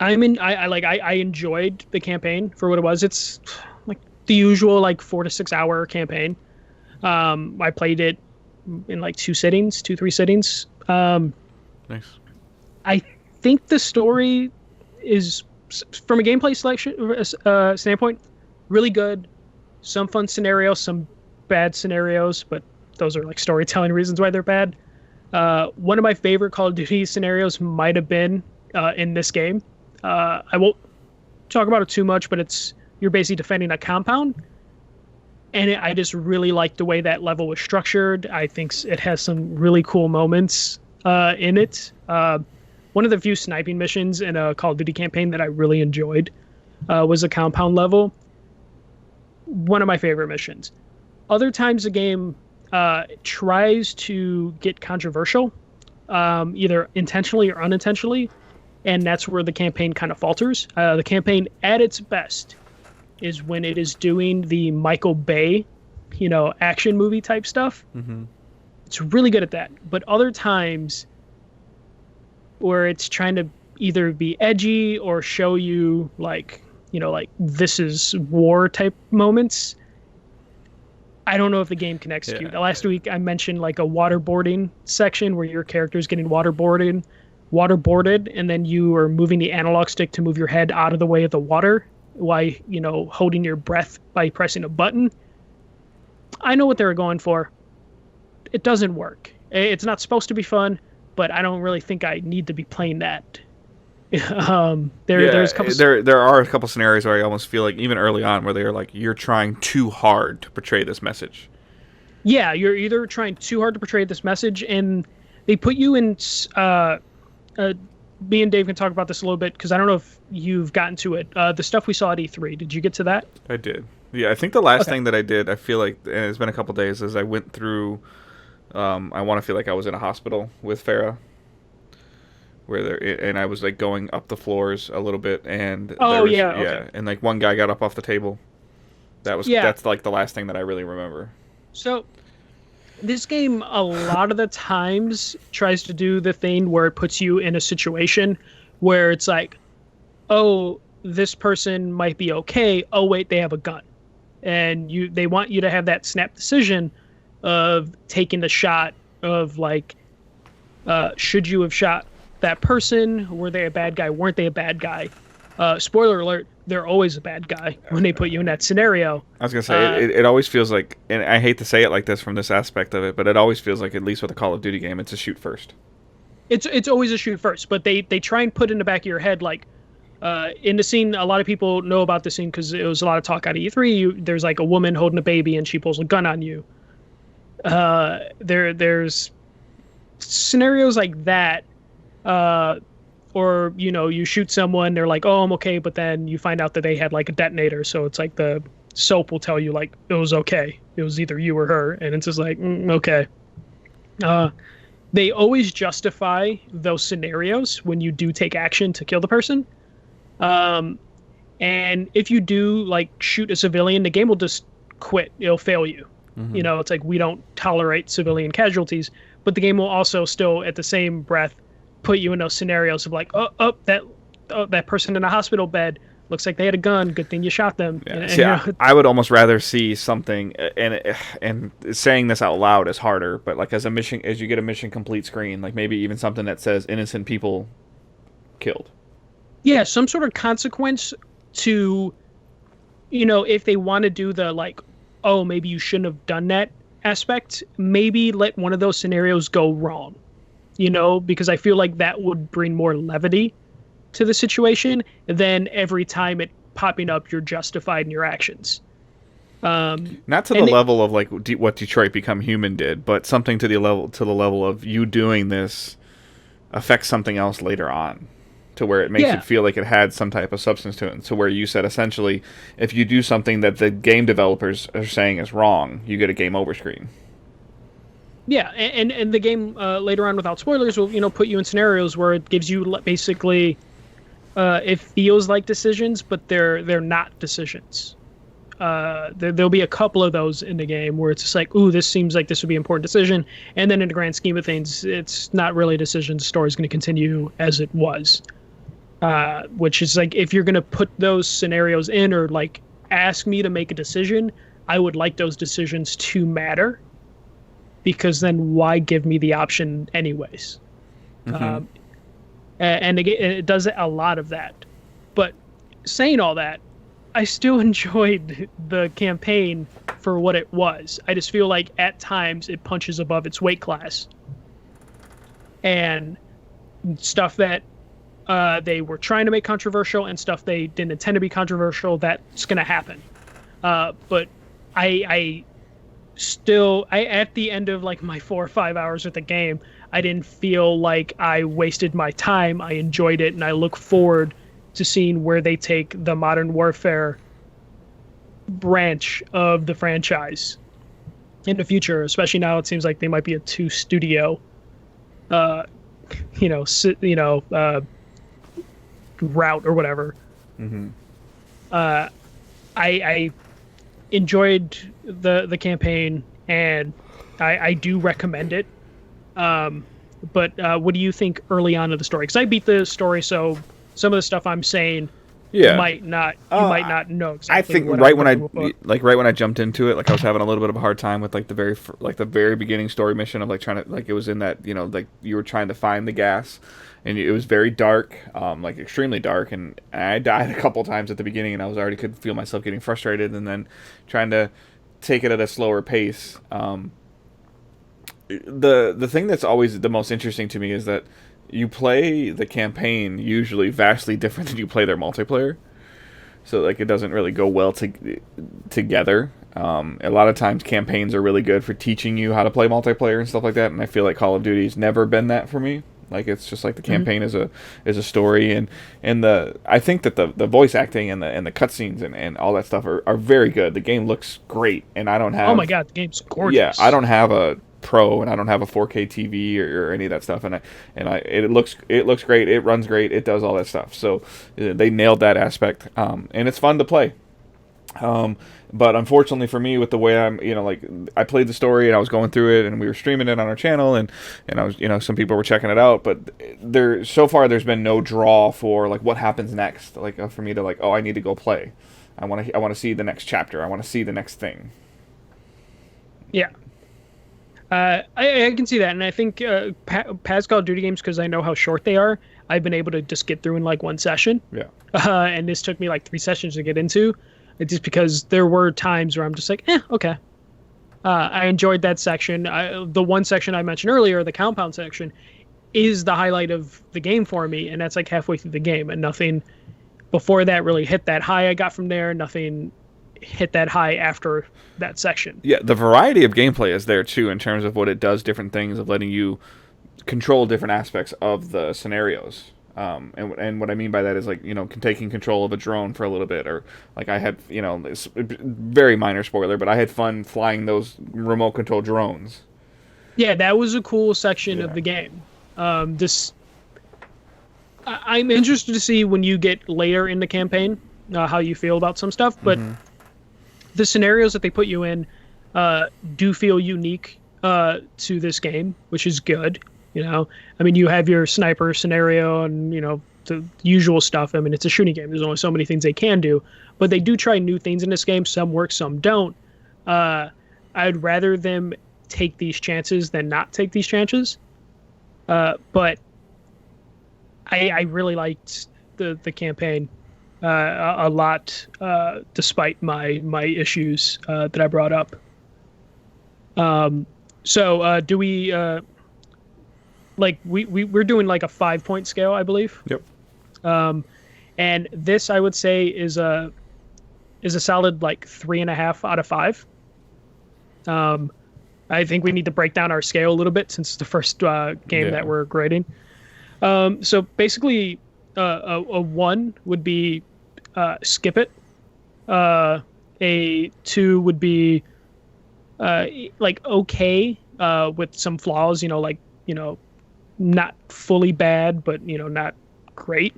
enjoyed the campaign for what it was. It's like the usual like 4 to 6 hour campaign. I played it in like 2-3 sittings. Nice. I think the story is, from a gameplay selection standpoint, really good. Some fun scenarios, some bad scenarios, but those are like storytelling reasons why they're bad. One of my favorite Call of Duty scenarios might have been in this game. I won't talk about it too much, but you're basically defending a compound, and I just really like the way that level was structured. I think it has some really cool moments in it. One of the few sniping missions in a Call of Duty campaign that I really enjoyed was a compound level. One of my favorite missions. Other times the game tries to get controversial, either intentionally or unintentionally, and that's where the campaign kind of falters. The campaign at its best is when it is doing the Michael Bay, action movie type stuff. Mm-hmm. It's really good at that. But other times where it's trying to either be edgy or show you like this is war type moments, I don't know if the game can execute. Yeah. Last week I mentioned like a waterboarding section where your character is getting waterboarded, and then you are moving the analog stick to move your head out of the way of the water while holding your breath by pressing a button. I know what they were going for. It doesn't work. It's not supposed to be fun, but I don't really think I need to be playing that. There's a couple. There are a couple scenarios where I almost feel like even early on where they're like, you're trying too hard to portray this message. Yeah, you're either trying too hard to portray this message, and they put you in. Me and Dave can talk about this a little bit because I don't know if you've gotten to it. The stuff we saw at E3, did you get to that? I did. Yeah, I think the last thing that I did, I feel like, and it's been a couple days, is I went through. I want to feel like I was in a hospital with Farah, and I was like going up the floors a little bit, and and like one guy got up off the table. That's like the last thing that I really remember. So, this game a lot of the times tries to do the thing where it puts you in a situation where it's like, oh, this person might be okay. Oh wait, they have a gun, and they want you to have that snap decision of taking the shot of like, should you have shot that person? Were they a bad guy? Weren't they a bad guy? Spoiler alert: they're always a bad guy when they put you in that scenario. I was gonna say it always feels like, and I hate to say it like this from this aspect of it, but it always feels like, at least with a Call of Duty game, it's a shoot first. It's always a shoot first, but they try and put in the back of your head like, in the scene, a lot of people know about the scene because it was a lot of talk out of E3. There's like a woman holding a baby and she pulls a gun on you. There's scenarios like that, or you shoot someone, they're like, oh, I'm okay, but then you find out that they had like a detonator, so it's like the soap will tell you like it was okay, it was either you or her, and it's just like, okay. They always justify those scenarios when you do take action to kill the person. And if you do like shoot a civilian, the game will just quit. It'll fail you. Mm-hmm. It's like we don't tolerate civilian casualties, but the game will also still, at the same breath, put you in those scenarios of like, that person in a hospital bed looks like they had a gun. Good thing you shot them. Yeah. See, I would almost rather see something, and saying this out loud is harder, but like as you get a mission complete screen, like maybe even something that says innocent people killed. Yeah, some sort of consequence to, if they want to do the like, oh, maybe you shouldn't have done that aspect, maybe let one of those scenarios go wrong, because I feel like that would bring more levity to the situation than every time it popping up you're justified in your actions. Not to the level of like what Detroit Become Human did, but something to the level of you doing this affects something else later on, to where it makes it feel like it had some type of substance to it. So where you said essentially, if you do something that the game developers are saying is wrong, you get a game over screen. Yeah, and the game later on, without spoilers, will put you in scenarios where it gives you basically, it feels like decisions, but they're not decisions. There'll be a couple of those in the game where it's just like, ooh, this seems like this would be an important decision, and then in the grand scheme of things, it's not really a decision. The story's going to continue as it was, which is like, if you're going to put those scenarios in or like ask me to make a decision, I would like those decisions to matter, because then why give me the option anyways? Mm-hmm. And it does a lot of that. But saying all that, I still enjoyed the campaign for what it was. I just feel like at times it punches above its weight class. And stuff that they were trying to make controversial and stuff they didn't intend to be controversial, that's going to happen. But I still, at the end of like my 4 or 5 hours with the game, I didn't feel like I wasted my time. I enjoyed it, and I look forward to seeing where they take the Modern Warfare branch of the franchise in the future, especially now it seems like they might be a 2-studio route or whatever. Mm-hmm. I enjoyed the campaign, and I do recommend it. But what do you think early on in the story? Because I beat the story, so some of the stuff I'm saying might not know exactly. I think right when I jumped into it, like I was having a little bit of a hard time with like the very beginning story mission of like trying to, like, it was in that, like you were trying to find the gas, and it was very dark, like extremely dark, and I died a couple times at the beginning, and I was already could feel myself getting frustrated, and then trying to take it at a slower pace. The thing that's always the most interesting to me is that you play the campaign usually vastly different than you play their multiplayer. So like it doesn't really go well together. A lot of times campaigns are really good for teaching you how to play multiplayer and stuff like that, and I feel like Call of Duty's never been that for me. Like it's just like the campaign is a story, and I think that the voice acting and the cutscenes and all that stuff are very good. The game looks great, and I don't have, oh my god, the game's gorgeous. Yeah, I don't have a Pro, and I don't have a 4K TV or any of that stuff, and it looks great, it runs great, it does all that stuff. So they nailed that aspect, and it's fun to play. But unfortunately for me, with the way I'm, like I played the story and I was going through it, and we were streaming it on our channel, and I was, some people were checking it out, but so far there's been no draw for like what happens next, like for me to like, oh, I need to go play. I want to see the next chapter. I want to see the next thing. Yeah. I can see that, and I think past Call of Duty games, because I know how short they are, I've been able to just get through in like one session. Yeah. And this took me like 3 sessions to get into. It's just because there were times where I'm just like, okay. I enjoyed that section. The one section I mentioned earlier, the compound section, is the highlight of the game for me, and that's like halfway through the game, and nothing before that really hit that high I got from there. Nothing hit that high after that section. Yeah, the variety of gameplay is there too, in terms of what it does, different things, of letting you control different aspects of the scenarios. And what I mean by that is like, taking control of a drone for a little bit, or like I had, it's a very minor spoiler, but I had fun flying those remote control drones. Yeah, that was a cool section of the game. I'm interested to see when you get later in the campaign how you feel about some stuff, but the scenarios that they put you in do feel unique to this game, which is good. I mean, you have your sniper scenario and, the usual stuff. I mean, it's a shooting game. There's only so many things they can do, but they do try new things in this game. Some work, some don't. I'd rather them take these chances than not take these chances. But I really liked the campaign a lot, despite my issues that I brought up. So do we... like we're doing like a 5-point scale, I believe. Yep. And this, I would say, is a solid like 3.5 out of 5. I think we need to break down our scale a little bit since it's the first game that we're grading. So basically, a 1 would be skip it. A 2 would be like okay with some flaws. Not fully bad, but not great.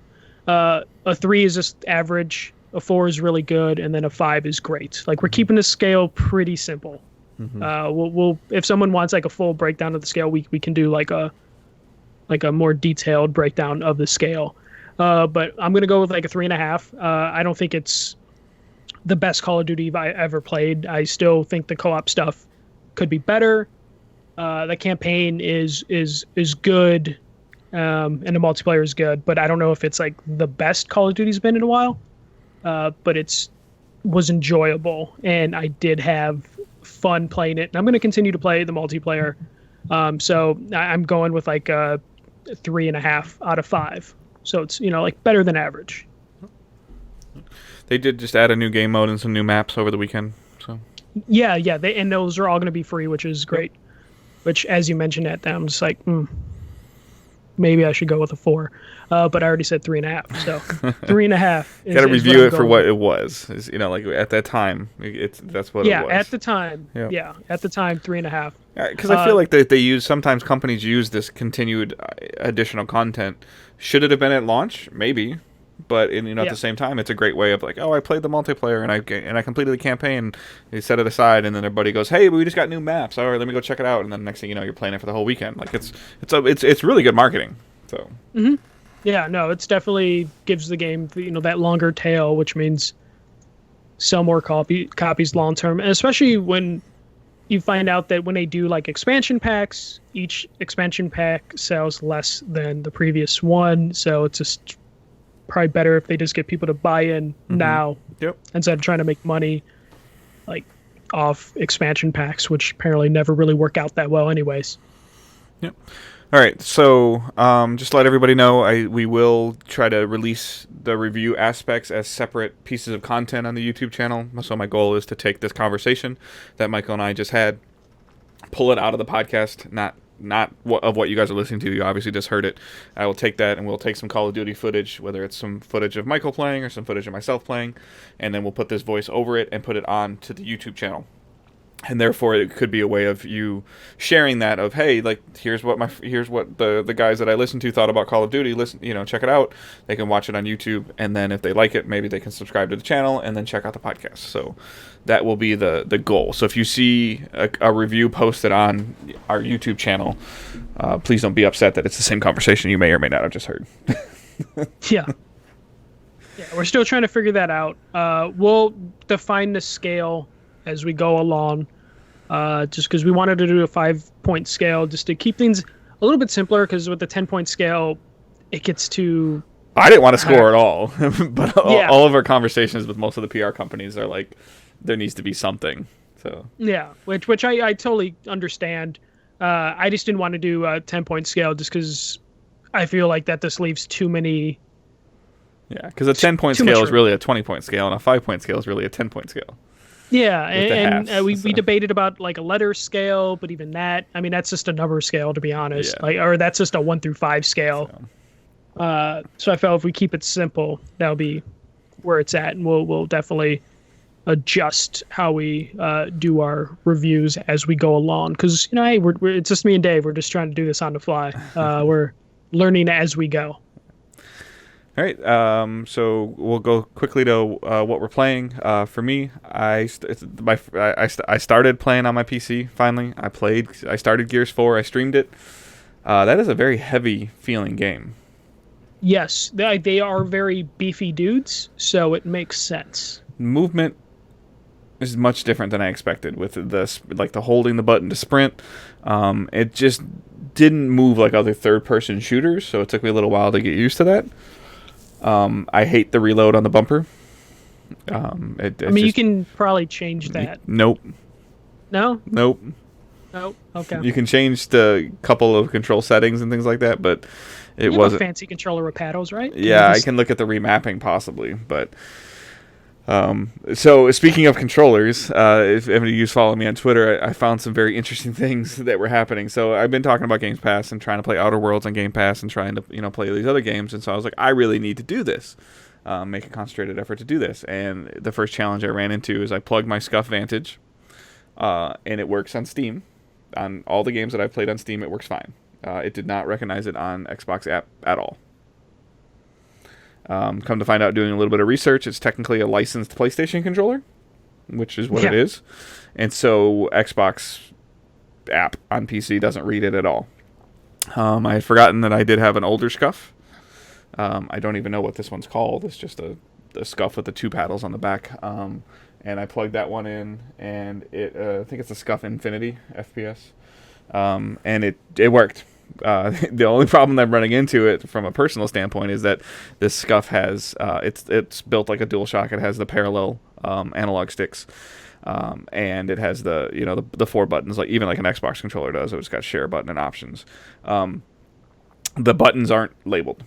A 3 is just average. A 4 is really good, and then a 5 is great. Like, we're keeping the scale pretty simple. We'll if someone wants like a full breakdown of the scale, we can do like a more detailed breakdown of the scale. But I'm gonna go with like a 3.5. I don't think it's the best Call of Duty I ever played. I still think the co-op stuff could be better. The campaign is good, and the multiplayer is good, but I don't know if it's like the best Call of Duty's been in a while. But was enjoyable, and I did have fun playing it. And I'm going to continue to play the multiplayer. So I'm going with like a 3.5 out of 5. So it's like better than average. They did just add a new game mode and some new maps over the weekend. So yeah, and those are all going to be free, which is great. Which, as you mentioned that, I'm just like, maybe I should go with a 4. But I already said 3.5, so 3.5. Got to review it for what it was. Like at that time, that's what it was. Yeah, at the time. Yep. Yeah, at the time, 3.5. Because I feel like sometimes companies use this continued additional content. Should it have been at launch? Maybe. But at the same time, it's a great way of like, oh, I played the multiplayer and I completed the campaign. They set it aside, and then their buddy goes, "Hey, we just got new maps. All right, let me go check it out." And then next thing you know, you're playing it for the whole weekend. Like it's really good marketing. So. Yeah, no, it's definitely gives the game that longer tail, which means sell more copies long term, and especially when you find out that when they do like expansion packs, each expansion pack sells less than the previous one. So it's just probably better if they just get people to buy in now instead of trying to make money like off expansion packs, which apparently never really work out that well anyways. Yep. All right, so just to let everybody know, we will try to release the review aspects as separate pieces of content on the YouTube channel. So my goal is to take this conversation that Michael and I just had, pull it out of the podcast, not of what you guys are listening to. You obviously just heard it. I will take that and we'll take some Call of Duty footage, whether it's some footage of Michael playing or some footage of myself playing, and then we'll put this voice over it and put it on to the YouTube channel. and therefore it could be a way of you sharing that of, hey, like here's what the guys that I listen to thought about Call of Duty. Listen, check it out. They can watch it on YouTube, and then if they like it, maybe they can subscribe to the channel and then check out the podcast. So that will be the goal. So if you see a review posted on our YouTube channel, please don't be upset that it's the same conversation you may or may not have just heard. Yeah. Yeah, we're still trying to figure that out. We'll define the scale as we go along, just because we wanted to do a 5-point scale just to keep things a little bit simpler, because with the 10-point scale, it gets too... I didn't want to score at all, but Yeah. all of our conversations with most of the PR companies are like, there needs to be something. So Yeah, which I totally understand. I just didn't want to do a 10-point scale just because I feel like that this leaves too many... yeah, because a 10-point too much scale is room. really a 20-point scale, and a 5-point scale is really a 10-point scale. Yeah, the and halves, we so. debated about like a letter scale, but even that, I mean, that's just a number scale, to be honest. Yeah. Or that's just a 1 through 5 scale. So I felt if we keep it simple, that'll be where it's at, and we'll definitely adjust how we do our reviews as we go along. Because hey, we're it's just me and Dave. We're just trying to do this on the fly. We're learning as we go. All right, so we'll go quickly to what we're playing. For me, I started playing on my PC. Finally, I started Gears 4. I streamed it. That is a very heavy feeling game. Yes, they are very beefy dudes, so it makes sense. Movement is much different than I expected with the holding the button to sprint. It just didn't move like other third-person shooters, so it took me a little while to get used to that. I hate the reload on the bumper. You can probably change that. Nope. No? Nope. No? Okay. You can change the couple of control settings and things like that, but it You wasn't. have a fancy controller with paddles, right? Yeah, I can look at the remapping possibly, but so speaking of controllers, if any of you follow me on Twitter, I found some very interesting things that were happening. So I've been talking about Game Pass and trying to play Outer Worlds on Game Pass and trying to play these other games, and so I was like, I really need to do this, make a concentrated effort to do this. And the first challenge I ran into is I plugged my Scuf Vantage, and it works on Steam. On all the games that I've played on Steam, it works fine. It did not recognize it on Xbox app at all. Come to find out, doing a little bit of research, it's technically a licensed PlayStation controller, which is what it is. And so Xbox app on PC doesn't read it at all. I had forgotten that I did have an older Scuf. I don't even know what this one's called. It's just a Scuf with the 2 paddles on the back. And I plugged that one in, and I think it's a Scuf Infinity FPS. And it worked. The only problem I'm running into it from a personal standpoint is that this Scuf has it's built like a DualShock. It has the parallel analog sticks, and it has the 4 buttons like an Xbox controller does. It's got share button and options. The buttons aren't labeled.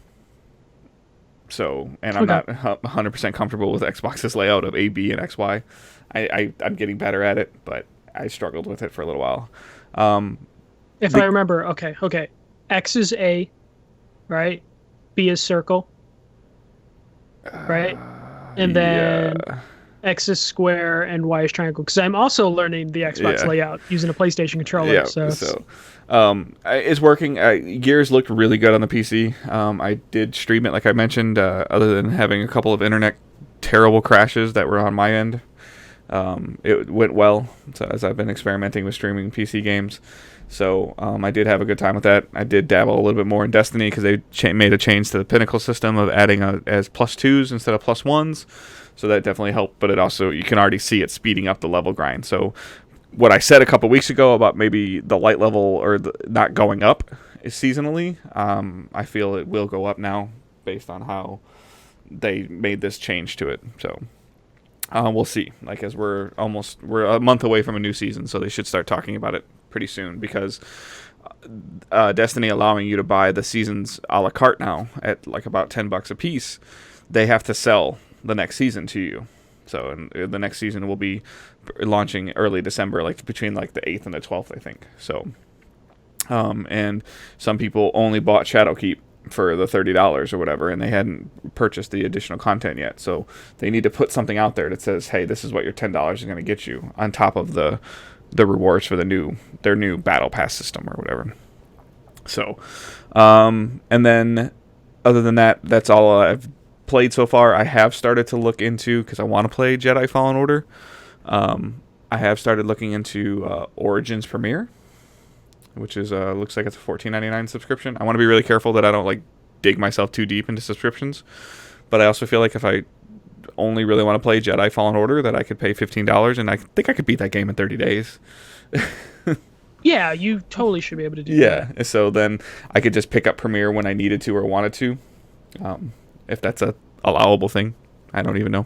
So, and I'm not 100% comfortable with Xbox's layout of A, B, and X, Y. I'm getting better at it, but I struggled with it for a little while. If I remember, okay. X is A, right? B is circle, right? And then X is square and Y is triangle. Because I'm also learning the Xbox layout using a PlayStation controller. Yeah, so it's working. Gears looked really good on the PC. I did stream it, like I mentioned, other than having a couple of internet terrible crashes that were on my end. It went well, so as I've been experimenting with streaming PC games. So I did have a good time with that. I did dabble a little bit more in Destiny because they made a change to the Pinnacle system of adding as +2s instead of +1s. So that definitely helped, but it also, you can already see it speeding up the level grind. So what I said a couple weeks ago about maybe the light level or not going up seasonally, I feel it will go up now based on how they made this change to it. So we'll see. Like, as we're a month away from a new season, so they should start talking about it pretty soon, because Destiny allowing you to buy the seasons a la carte now at like about $10 a piece, they have to sell the next season to you. So, and the next season will be launching early December, like between like the 8th and the 12th, I think. So, and some people only bought Shadowkeep for the $30 or whatever, and they hadn't purchased the additional content yet. So they need to put something out there that says, hey, this is what your $10 is going to get you on top of the the rewards for their new battle pass system or whatever. So, and then other than that, that's all I've played so far. I have started to look into, because I want to play Jedi Fallen Order. I have started looking into Origins Premier, which is looks like it's a $14.99 subscription. I want to be really careful that I don't like dig myself too deep into subscriptions, but I also feel like if I only really want to play Jedi Fallen Order, that I could pay $15, and I think I could beat that game in 30 days. Yeah, you totally should be able to do that. Yeah, so then I could just pick up Premiere when I needed to or wanted to, if that's a allowable thing. I don't even know.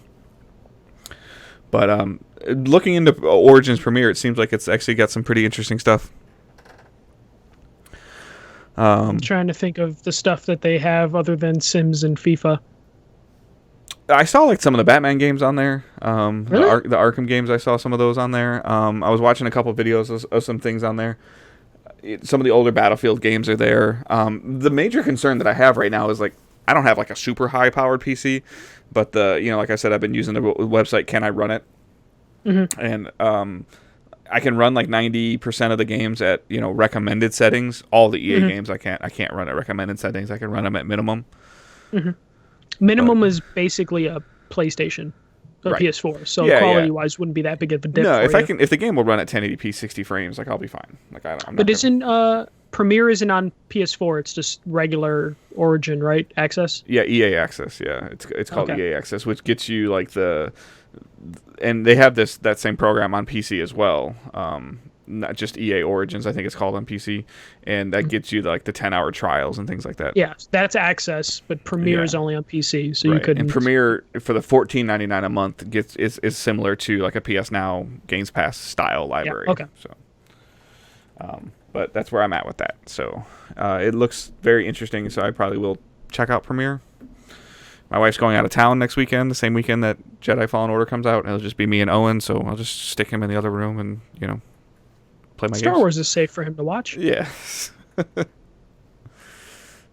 But looking into Origins Premiere, it seems like it's actually got some pretty interesting stuff. I'm trying to think of the stuff that they have other than Sims and FIFA. I saw like some of the Batman games on there. Really? The Arkham games, I saw some of those on there. I was watching a couple of videos of some things on there. Some of the older Battlefield games are there. The major concern that I have right now is like I don't have like a super high powered PC, but like I said, I've been using the website Can I Run It? Mm-hmm. And I can run like 90% of the games at recommended settings. All the EA games I can't run at recommended settings. I can run them at minimum. Mm-hmm. Minimum is basically a PlayStation, a Right. PS4. So Yeah, quality-wise, wouldn't be that big of a dip. No, for you. if the game will run at 1080p 60 frames, like I'll be fine. Like I'm not But gonna- isn't Premiere isn't on PS4? It's just regular Origin, right? Access. Yeah, EA Access. Yeah, it's called Okay. EA Access, which gets you like and they have that same program on PC as well. Not just EA Origins, I think it's called on PC, and that gets you like the 10-hour trials and things like that. Yeah, that's Access, but Premiere Yeah. is only on PC, so you Right. couldn't. And Premiere for the $14.99 a month is similar to like a PS Now Games Pass style library. okay. So, but that's where I'm at with that. So, it looks very interesting. So I probably will check out Premiere. My wife's going out of town next weekend, the same weekend that Jedi Fallen Order comes out. It'll just be me and Owen, so I'll just stick him in the other room and play my Star games. Wars is safe for him to watch. Yeah. So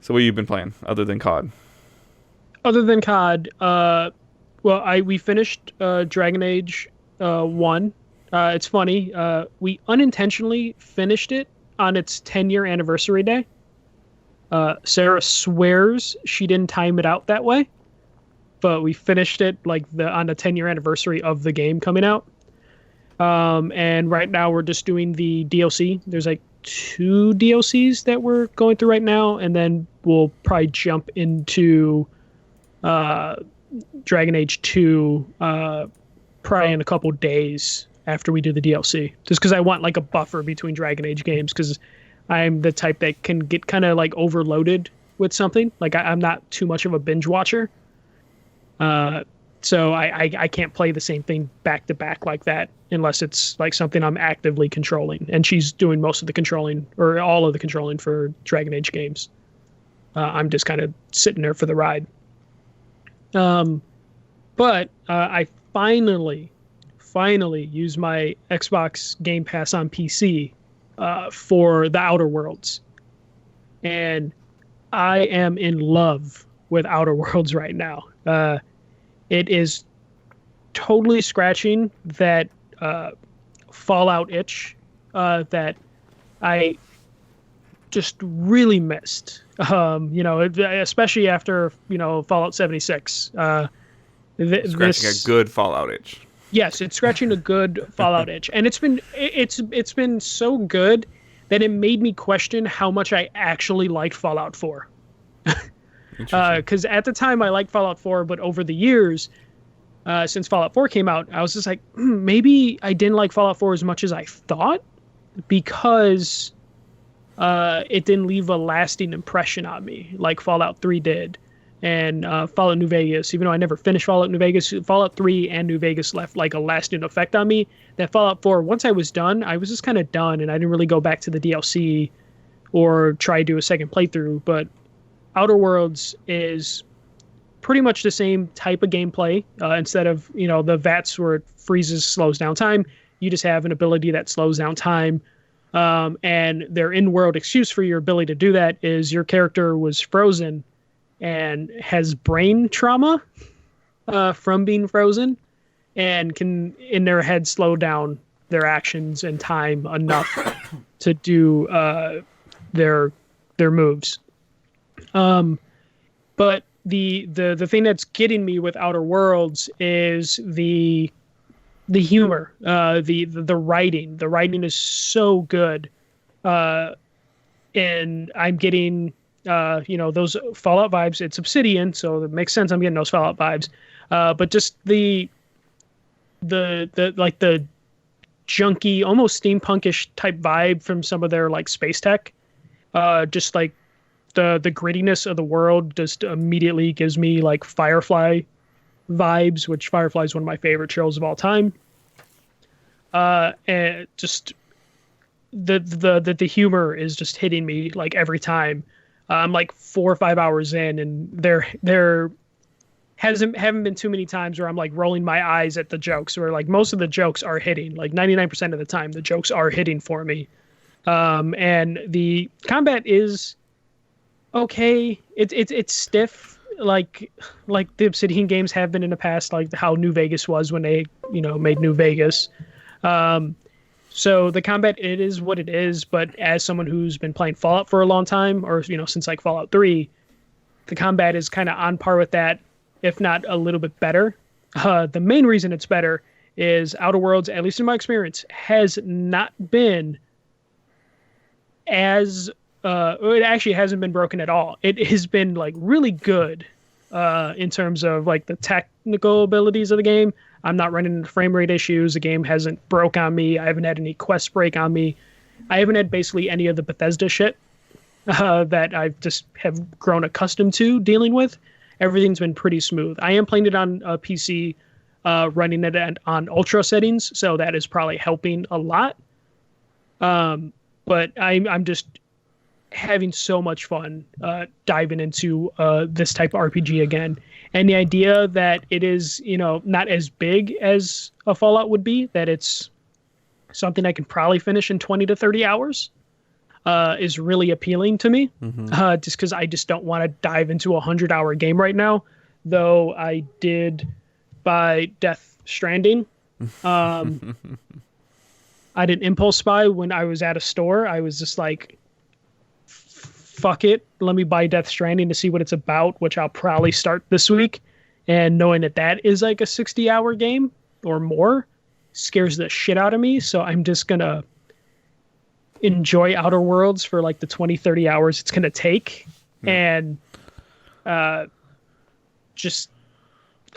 what have you been playing other than COD? Other than COD, we finished Dragon Age 1. It's funny. We unintentionally finished it on its 10-year anniversary day. Sarah swears she didn't time it out that way, but we finished it like on the 10-year anniversary of the game coming out. And right now we're just doing the DLC. There's like 2 DLCs that we're going through right now, and then we'll probably jump into Dragon Age 2 probably in a couple days after we do the DLC. Just because I want like a buffer between Dragon Age games, because I'm the type that can get kind of like overloaded with something. Like I'm not too much of a binge watcher. So I can't play the same thing back to back like that unless it's like something I'm actively controlling. And she's doing most of the controlling or all of the controlling for Dragon Age games. I'm just kind of sitting there for the ride. But I finally used my Xbox Game Pass on PC for the Outer Worlds. And I am in love with Outer Worlds right now. It is totally scratching that Fallout itch that I just really missed. Especially after Fallout 76. Scratching a good Fallout itch. Yes, it's scratching a good Fallout itch, and it's been so good that it made me question how much I actually liked Fallout 4. Because at the time I liked Fallout 4, but over the years, since Fallout 4 came out, I was just like, maybe I didn't like Fallout 4 as much as I thought, because it didn't leave a lasting impression on me like Fallout 3 did. And Fallout New Vegas, even though I never finished Fallout New Vegas, Fallout 3 and New Vegas left like a lasting effect on me. That Fallout 4, once I was done, I was just kind of done, and I didn't really go back to the DLC or try to do a second playthrough. But Outer Worlds is pretty much the same type of gameplay. Instead of the VATS where it freezes, slows down time, you just have an ability that slows down time. And their in-world excuse for your ability to do that is your character was frozen and has brain trauma from being frozen, and can in their head slow down their actions and time enough to do their moves. But the thing that's getting me with Outer Worlds is the humor, the writing. The writing is so good, and I'm getting those Fallout vibes. It's Obsidian, so it makes sense. I'm getting those Fallout vibes, but just the like the junky, almost steampunkish type vibe from some of their like space tech. Just like the grittiness of the world just immediately gives me like Firefly vibes, which Firefly is one of my favorite shows of all time. And just the humor is just hitting me like every time. I'm like 4 or 5 hours in, and there haven't been too many times where I'm like rolling my eyes at the jokes, where like most of the jokes are hitting. Like 99% of the time, the jokes are hitting for me. And the combat is okay. It's stiff, like the Obsidian games have been in the past, like how New Vegas was when they made New Vegas. So the combat, it is what it is. But as someone who's been playing Fallout for a long time, or since like Fallout 3, the combat is kind of on par with that, if not a little bit better. The main reason it's better is Outer Worlds, at least in my experience, has not been as it actually hasn't been broken at all. It has been like really good in terms of like the technical abilities of the game. I'm not running into frame rate issues. The game hasn't broke on me. I haven't had any quests break on me. I haven't had basically any of the Bethesda shit that I've just have grown accustomed to dealing with. Everything's been pretty smooth. I am playing it on a PC, running it on ultra settings, so that is probably helping a lot. But I'm just having so much fun diving into this type of RPG again. And the idea that it is, not as big as a Fallout would be, that it's something I can probably finish in 20 to 30 hours, is really appealing to me. Mm-hmm. Just because I just don't want to dive into a 100-hour game right now, though I did buy Death Stranding. I did Impulse Buy when I was at a store. I was just like, fuck it, let me buy Death Stranding to see what it's about, which I'll probably start this week. And knowing that is like a 60-hour game or more scares the shit out of me. So I'm just going to enjoy Outer Worlds for like the 20, 30 hours it's going to take. And just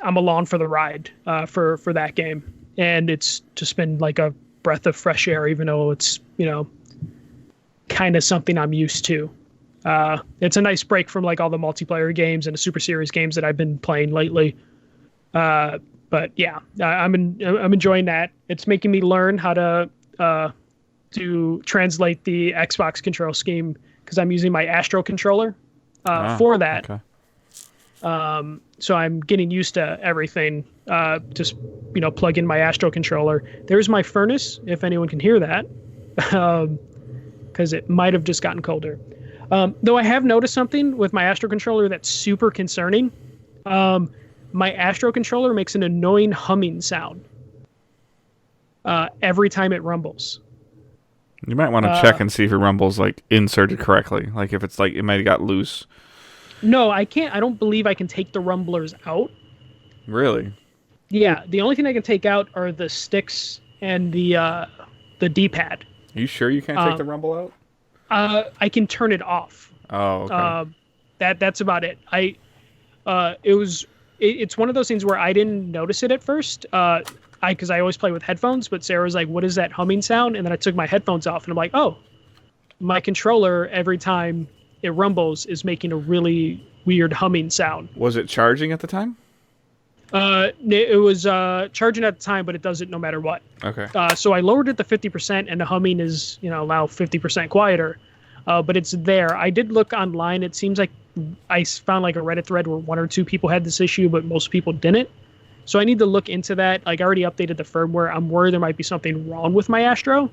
I'm along for the ride for that game. And it's just been like a breath of fresh air, even though it's, kind of something I'm used to. It's a nice break from like all the multiplayer games and the Super Series games that I've been playing lately. But yeah, I'm enjoying that. It's making me learn how to translate the Xbox control scheme, because I'm using my Astro controller for that. Okay. So I'm getting used to everything. Just plug in my Astro controller. There's my furnace, if anyone can hear that, because it might have just gotten colder. Though I have noticed something with my Astro controller that's super concerning. My Astro controller makes an annoying humming sound every time it rumbles. You might want to check and see if your rumble's like inserted correctly. Like if it's like it might have got loose. No, I can't. I don't believe I can take the rumblers out. Really? Yeah, the only thing I can take out are the sticks and the D-pad. Are you sure you can't take the rumble out? I can turn it off. Oh, okay. That's about it. It's one of those things where I didn't notice it at first. Because I always play with headphones, but Sarah was like, "What is that humming sound?" And then I took my headphones off, and I'm like, "Oh, my controller every time it rumbles is making a really weird humming sound." Was it charging at the time? It was charging at the time, but it does it no matter what. Okay. So I lowered it to 50%, and the humming is, now 50% quieter. But it's there. I did look online. It seems like I found like a Reddit thread where 1 or 2 people had this issue, but most people didn't. So I need to look into that. Like I already updated the firmware. I'm worried there might be something wrong with my Astro.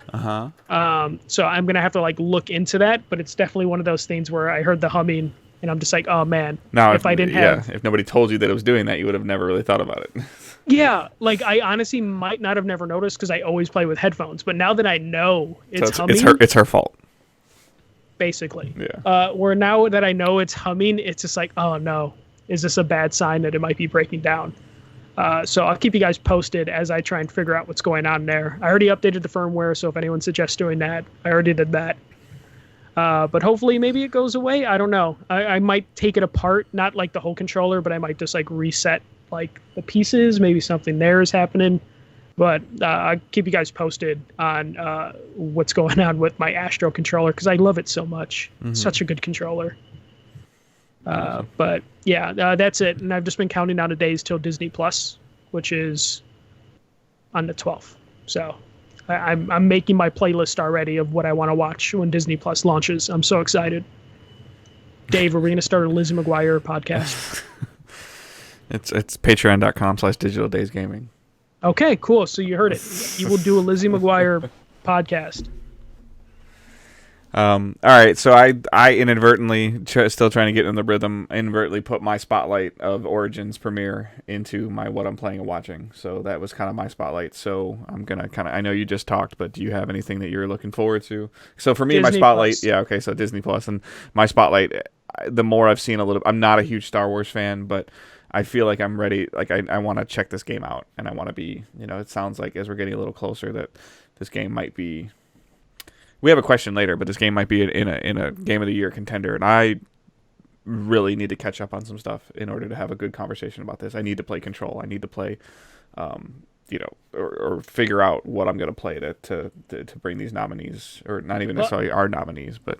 So I'm gonna have to like look into that. But it's definitely one of those things where I heard the humming, and I'm just like, oh man. Now, if I didn't have, if nobody told you that it was doing that, you would have never really thought about it. Yeah, like I honestly might not have never noticed because I always play with headphones. But now that I know it's So humming, it's her fault. basically. Yeah. Where now that I know it's humming, it's just like, oh no, is this a bad sign that it might be breaking down? So I'll keep you guys posted as I try and figure out what's going on there. I already updated the firmware, so if anyone suggests doing that, I already did that. But hopefully maybe it goes away. I don't know. I might take it apart, not like the whole controller, but I might just like reset like the pieces. Maybe something there is happening. But I'll keep you guys posted on what's going on with my Astro controller because I love it so much. Such a good controller. But yeah, that's it. And I've just been counting down the days till Disney Plus, which is on the 12th. So I'm making my playlist already of what I want to watch when Disney Plus launches. I'm so excited. Dave, are we going to start a Lizzie McGuire podcast? It's patreon.com/digitaldaysgaming. Okay, cool. So you heard it. You will do a Lizzie McGuire podcast. All right, so I inadvertently, still trying to get in the rhythm, inadvertently put my spotlight of Origins premiere into my what I'm playing and watching. So that was kind of my spotlight. So I'm going to I know you just talked, but do you have anything that you're looking forward to? So for me, Disney my spotlight, Plus. yeah, okay, so Disney Plus, and my spotlight, the more I've seen I'm not a huge Star Wars fan, but I feel like I'm ready. Like I want to check this game out, and I want to be, it sounds like as we're getting a little closer that this game might be. We have a question later, but this game might be in a Game of the Year contender, and I really need to catch up on some stuff in order to have a good conversation about this. I need to play Control. I need to play, or figure out what I'm going to play to bring these nominees, or not even necessarily our nominees, but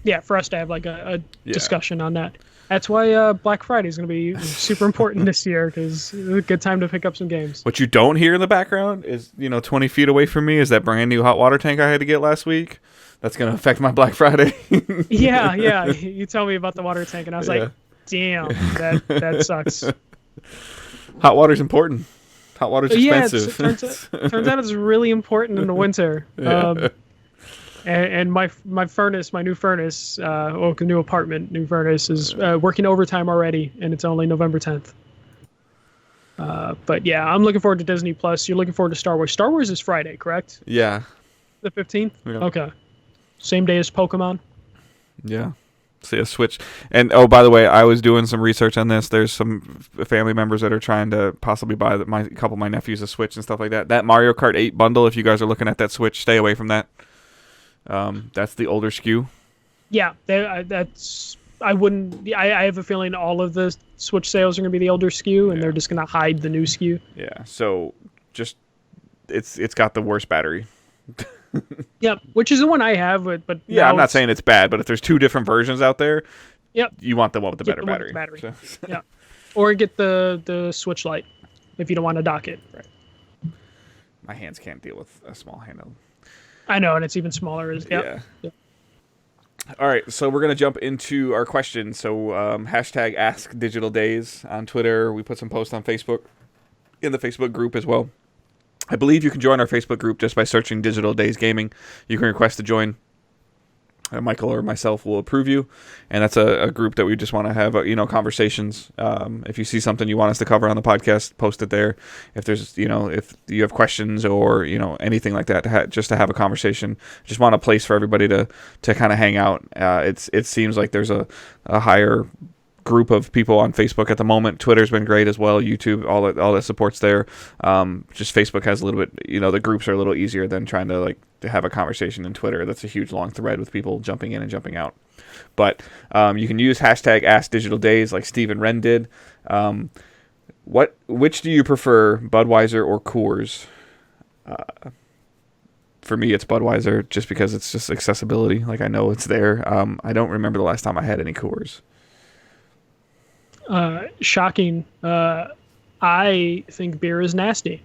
yeah, for us to have like a discussion on that. That's why Black Friday is going to be super important this year because it's a good time to pick up some games. What you don't hear in the background is, 20 feet away from me is that brand new hot water tank I had to get last week. That's going to affect my Black Friday. Yeah. You tell me about the water tank, and I was like, damn, that sucks. Hot water's important. Hot water's expensive. Yeah, turns out it's really important in the winter. Yeah. And my furnace, my new furnace, new apartment, new furnace is working overtime already, and it's only November 10th. But yeah, I'm looking forward to Disney Plus. You're looking forward to Star Wars. Star Wars is Friday, correct? Yeah. The 15th? Yeah. Okay. Same day as Pokemon? Yeah. See a Switch. And oh, by the way, I was doing some research on this. There's some family members that are trying to possibly buy a couple of my nephews a Switch and stuff like that. That Mario Kart 8 bundle, if you guys are looking at that Switch, stay away from that. That's the older SKU. Yeah, that's. I wouldn't. I have a feeling all of the Switch sales are going to be the older SKU, and they're just going to hide the new SKU. Yeah. So just it's got the worst battery. Yep, which is the one I have, but yeah, I'm not saying it's bad, but if there's two different versions out there, yep, you want the one with the better battery. So. Yeah, or get the Switch Lite if you don't want to dock it. Right. My hands can't deal with a small handheld. I know, and it's even smaller. Yeah. All right, so we're going to jump into our questions. So hashtag AskDigitalDays on Twitter. We put some posts on Facebook, in the Facebook group as well. I believe you can join our Facebook group just by searching Digital Days Gaming. You can request to join. Michael or myself will approve you, and that's a group that we just want to have conversations. If you see something you want us to cover on the podcast, post it there. If there's if you have questions or anything like that, just to have a conversation. Just want a place for everybody to kind of hang out. It seems like there's a higher group of people on Facebook at the moment. Twitter's been great as well. YouTube, all that support's there. Just Facebook has a little bit, the groups are a little easier than trying to to have a conversation in Twitter. That's a huge long thread with people jumping in and jumping out. But you can use hashtag AskDigitalDays like Stephen Wren did. Which do you prefer, Budweiser or Coors? For me, it's Budweiser just because it's just accessibility. I know it's there. I don't remember the last time I had any Coors. Shocking. I think beer is nasty.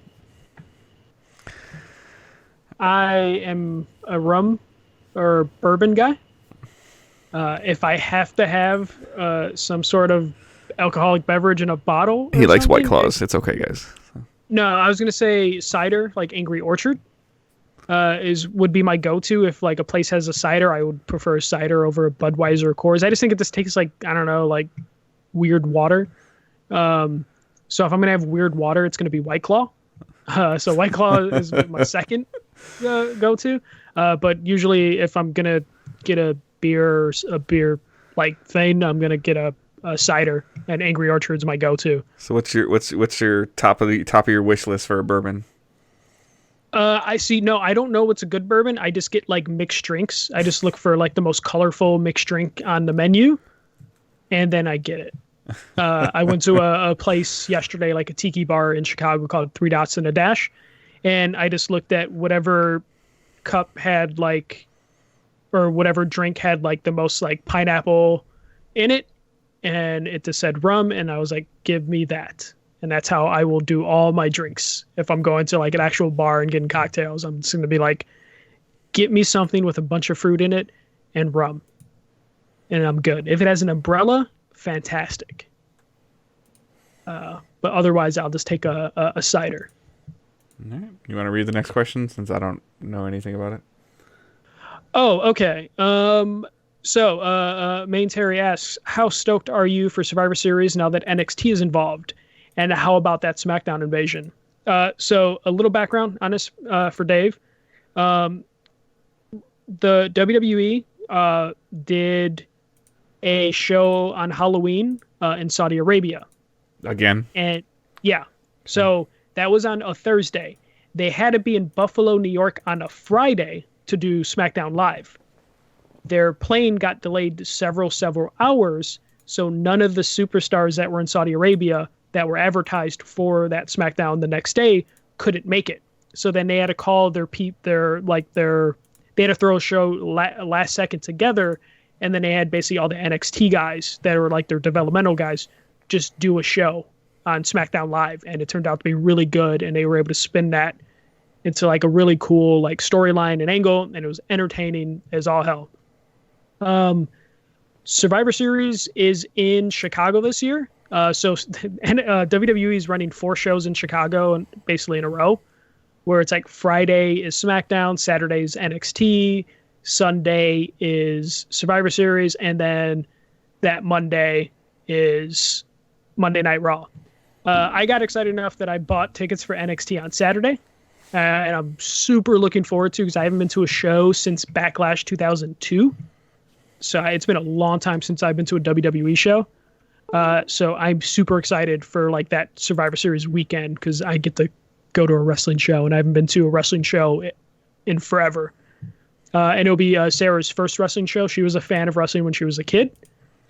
I am a rum or bourbon guy. If I have to have some sort of alcoholic beverage in a bottle, he likes White Claws. It's okay, guys. No, I was gonna say cider, like Angry Orchard, would be my go-to. If a place has a cider, I would prefer cider over a Budweiser or Coors. I just think it just tastes like, I don't know, like weird water. So if I'm gonna have weird water, it's gonna be White Claw. So White Claw is my second go-to. But usually, if I'm gonna get a beer like thing, I'm gonna get a cider, and Angry Orchard's my go-to. So what's your top of your wish list for a bourbon? I see. No, I don't know what's a good bourbon. I just get like mixed drinks. I just look for like the most colorful mixed drink on the menu, and then I get it. I went to a place yesterday, like a tiki bar in Chicago called Three Dots and a Dash, and I just looked at whatever cup had like, or whatever drink had like the most like pineapple in it, and it just said rum, and I was like, give me that. And that's how I will do all my drinks. If I'm going to like an actual bar and getting cocktails, I'm just going to be like, get me something with a bunch of fruit in it and rum. And I'm good. If it has an umbrella, fantastic. But otherwise, I'll just take a cider. All right. You want to read the next question since I don't know anything about it? Oh, okay. Main Terry asks, how stoked are you for Survivor Series now that NXT is involved? And how about that SmackDown invasion? So a little background on this for Dave. The WWE did a show on Halloween in Saudi Arabia. Again? And yeah, so that was on a Thursday. They had to be in Buffalo, New York on a Friday to do SmackDown Live. Their plane got delayed several hours, so none of the superstars that were in Saudi Arabia that were advertised for that SmackDown the next day couldn't make it. So then they had to call they had to throw a show last second together, and then they had basically all the NXT guys that were like their developmental guys just do a show on SmackDown Live, and it turned out to be really good, and they were able to spin that into like a really cool like storyline and angle, and it was entertaining as all hell. Survivor Series is in Chicago this year. WWE is running 4 shows in Chicago and basically in a row, where it's like Friday is SmackDown, Saturday is NXT, Sunday is Survivor Series, and then that Monday is Monday Night Raw. I got excited enough that I bought tickets for NXT on Saturday, and I'm super looking forward to, because I haven't been to a show since Backlash 2002. So it's been a long time since I've been to a WWE show. So I'm super excited for like that Survivor Series weekend, because I get to go to a wrestling show, and I haven't been to a wrestling show in forever. And it'll be Sarah's first wrestling show. She was a fan of wrestling when she was a kid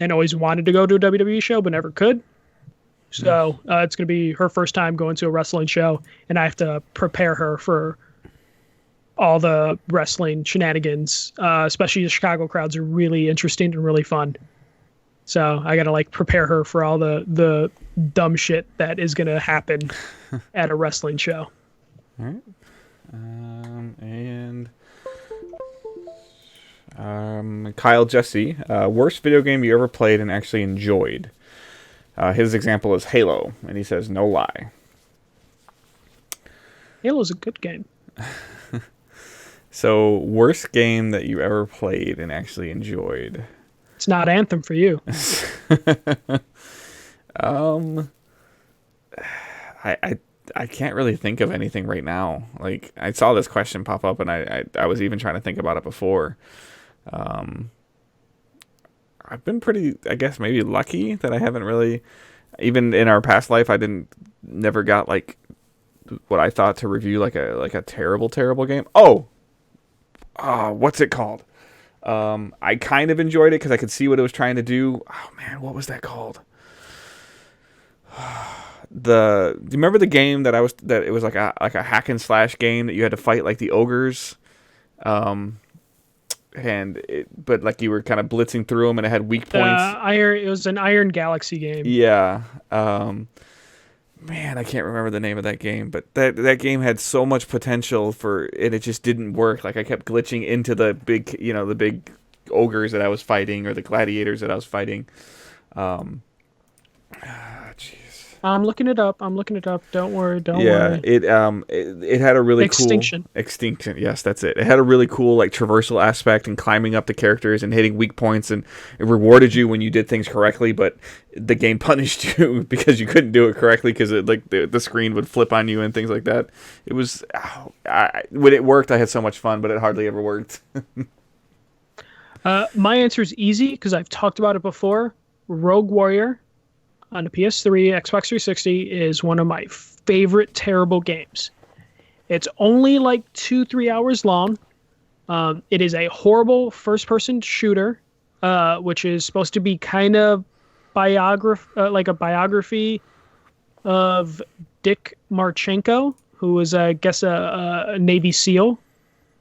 and always wanted to go to a WWE show, but never could. So it's going to be her first time going to a wrestling show, and I have to prepare her for all the wrestling shenanigans. Especially the Chicago crowds are really interesting and really fun. So I got to like prepare her for all the dumb shit that is going to happen at a wrestling show. All right. Kyle Jesse, worst video game you ever played and actually enjoyed. His example is Halo, and he says, no lie. Halo's a good game. So, worst game that you ever played and actually enjoyed. It's not Anthem for you. I can't really think of anything right now. Like, I saw this question pop up, and I was even trying to think about it before. I've been pretty, I guess, maybe lucky that I haven't really, even in our past life, never got like what I thought to review like a terrible game. What's it called? I kind of enjoyed it because I could see what it was trying to do. Oh man, what was that called? Do you remember the game that it was like a hack and slash game that you had to fight like the ogres? But like you were kind of blitzing through them, and it had weak points. It was an Iron Galaxy game. Yeah. Man, I can't remember the name of that game, but that game had so much potential and it just didn't work. Like I kept glitching into the big ogres that I was fighting, or the gladiators that I was fighting. Jeez. I'm looking it up. Don't worry. Don't Yeah, worry. it had a really cool Extinction. extinction. Yes, that's it. It had a really cool like traversal aspect and climbing up the characters and hitting weak points, and it rewarded you when you did things correctly. But the game punished you because you couldn't do it correctly because it like the screen would flip on you and things like that. It was when it worked, I had so much fun, but it hardly ever worked. My answer is easy because I've talked about it before. Rogue Warrior on the PS3, Xbox 360 is one of my favorite terrible games. It's only like 2-3 hours long. It is a horrible first-person shooter, which is supposed to be kind of like a biography of Dick Marchenko, who was, I guess, a Navy SEAL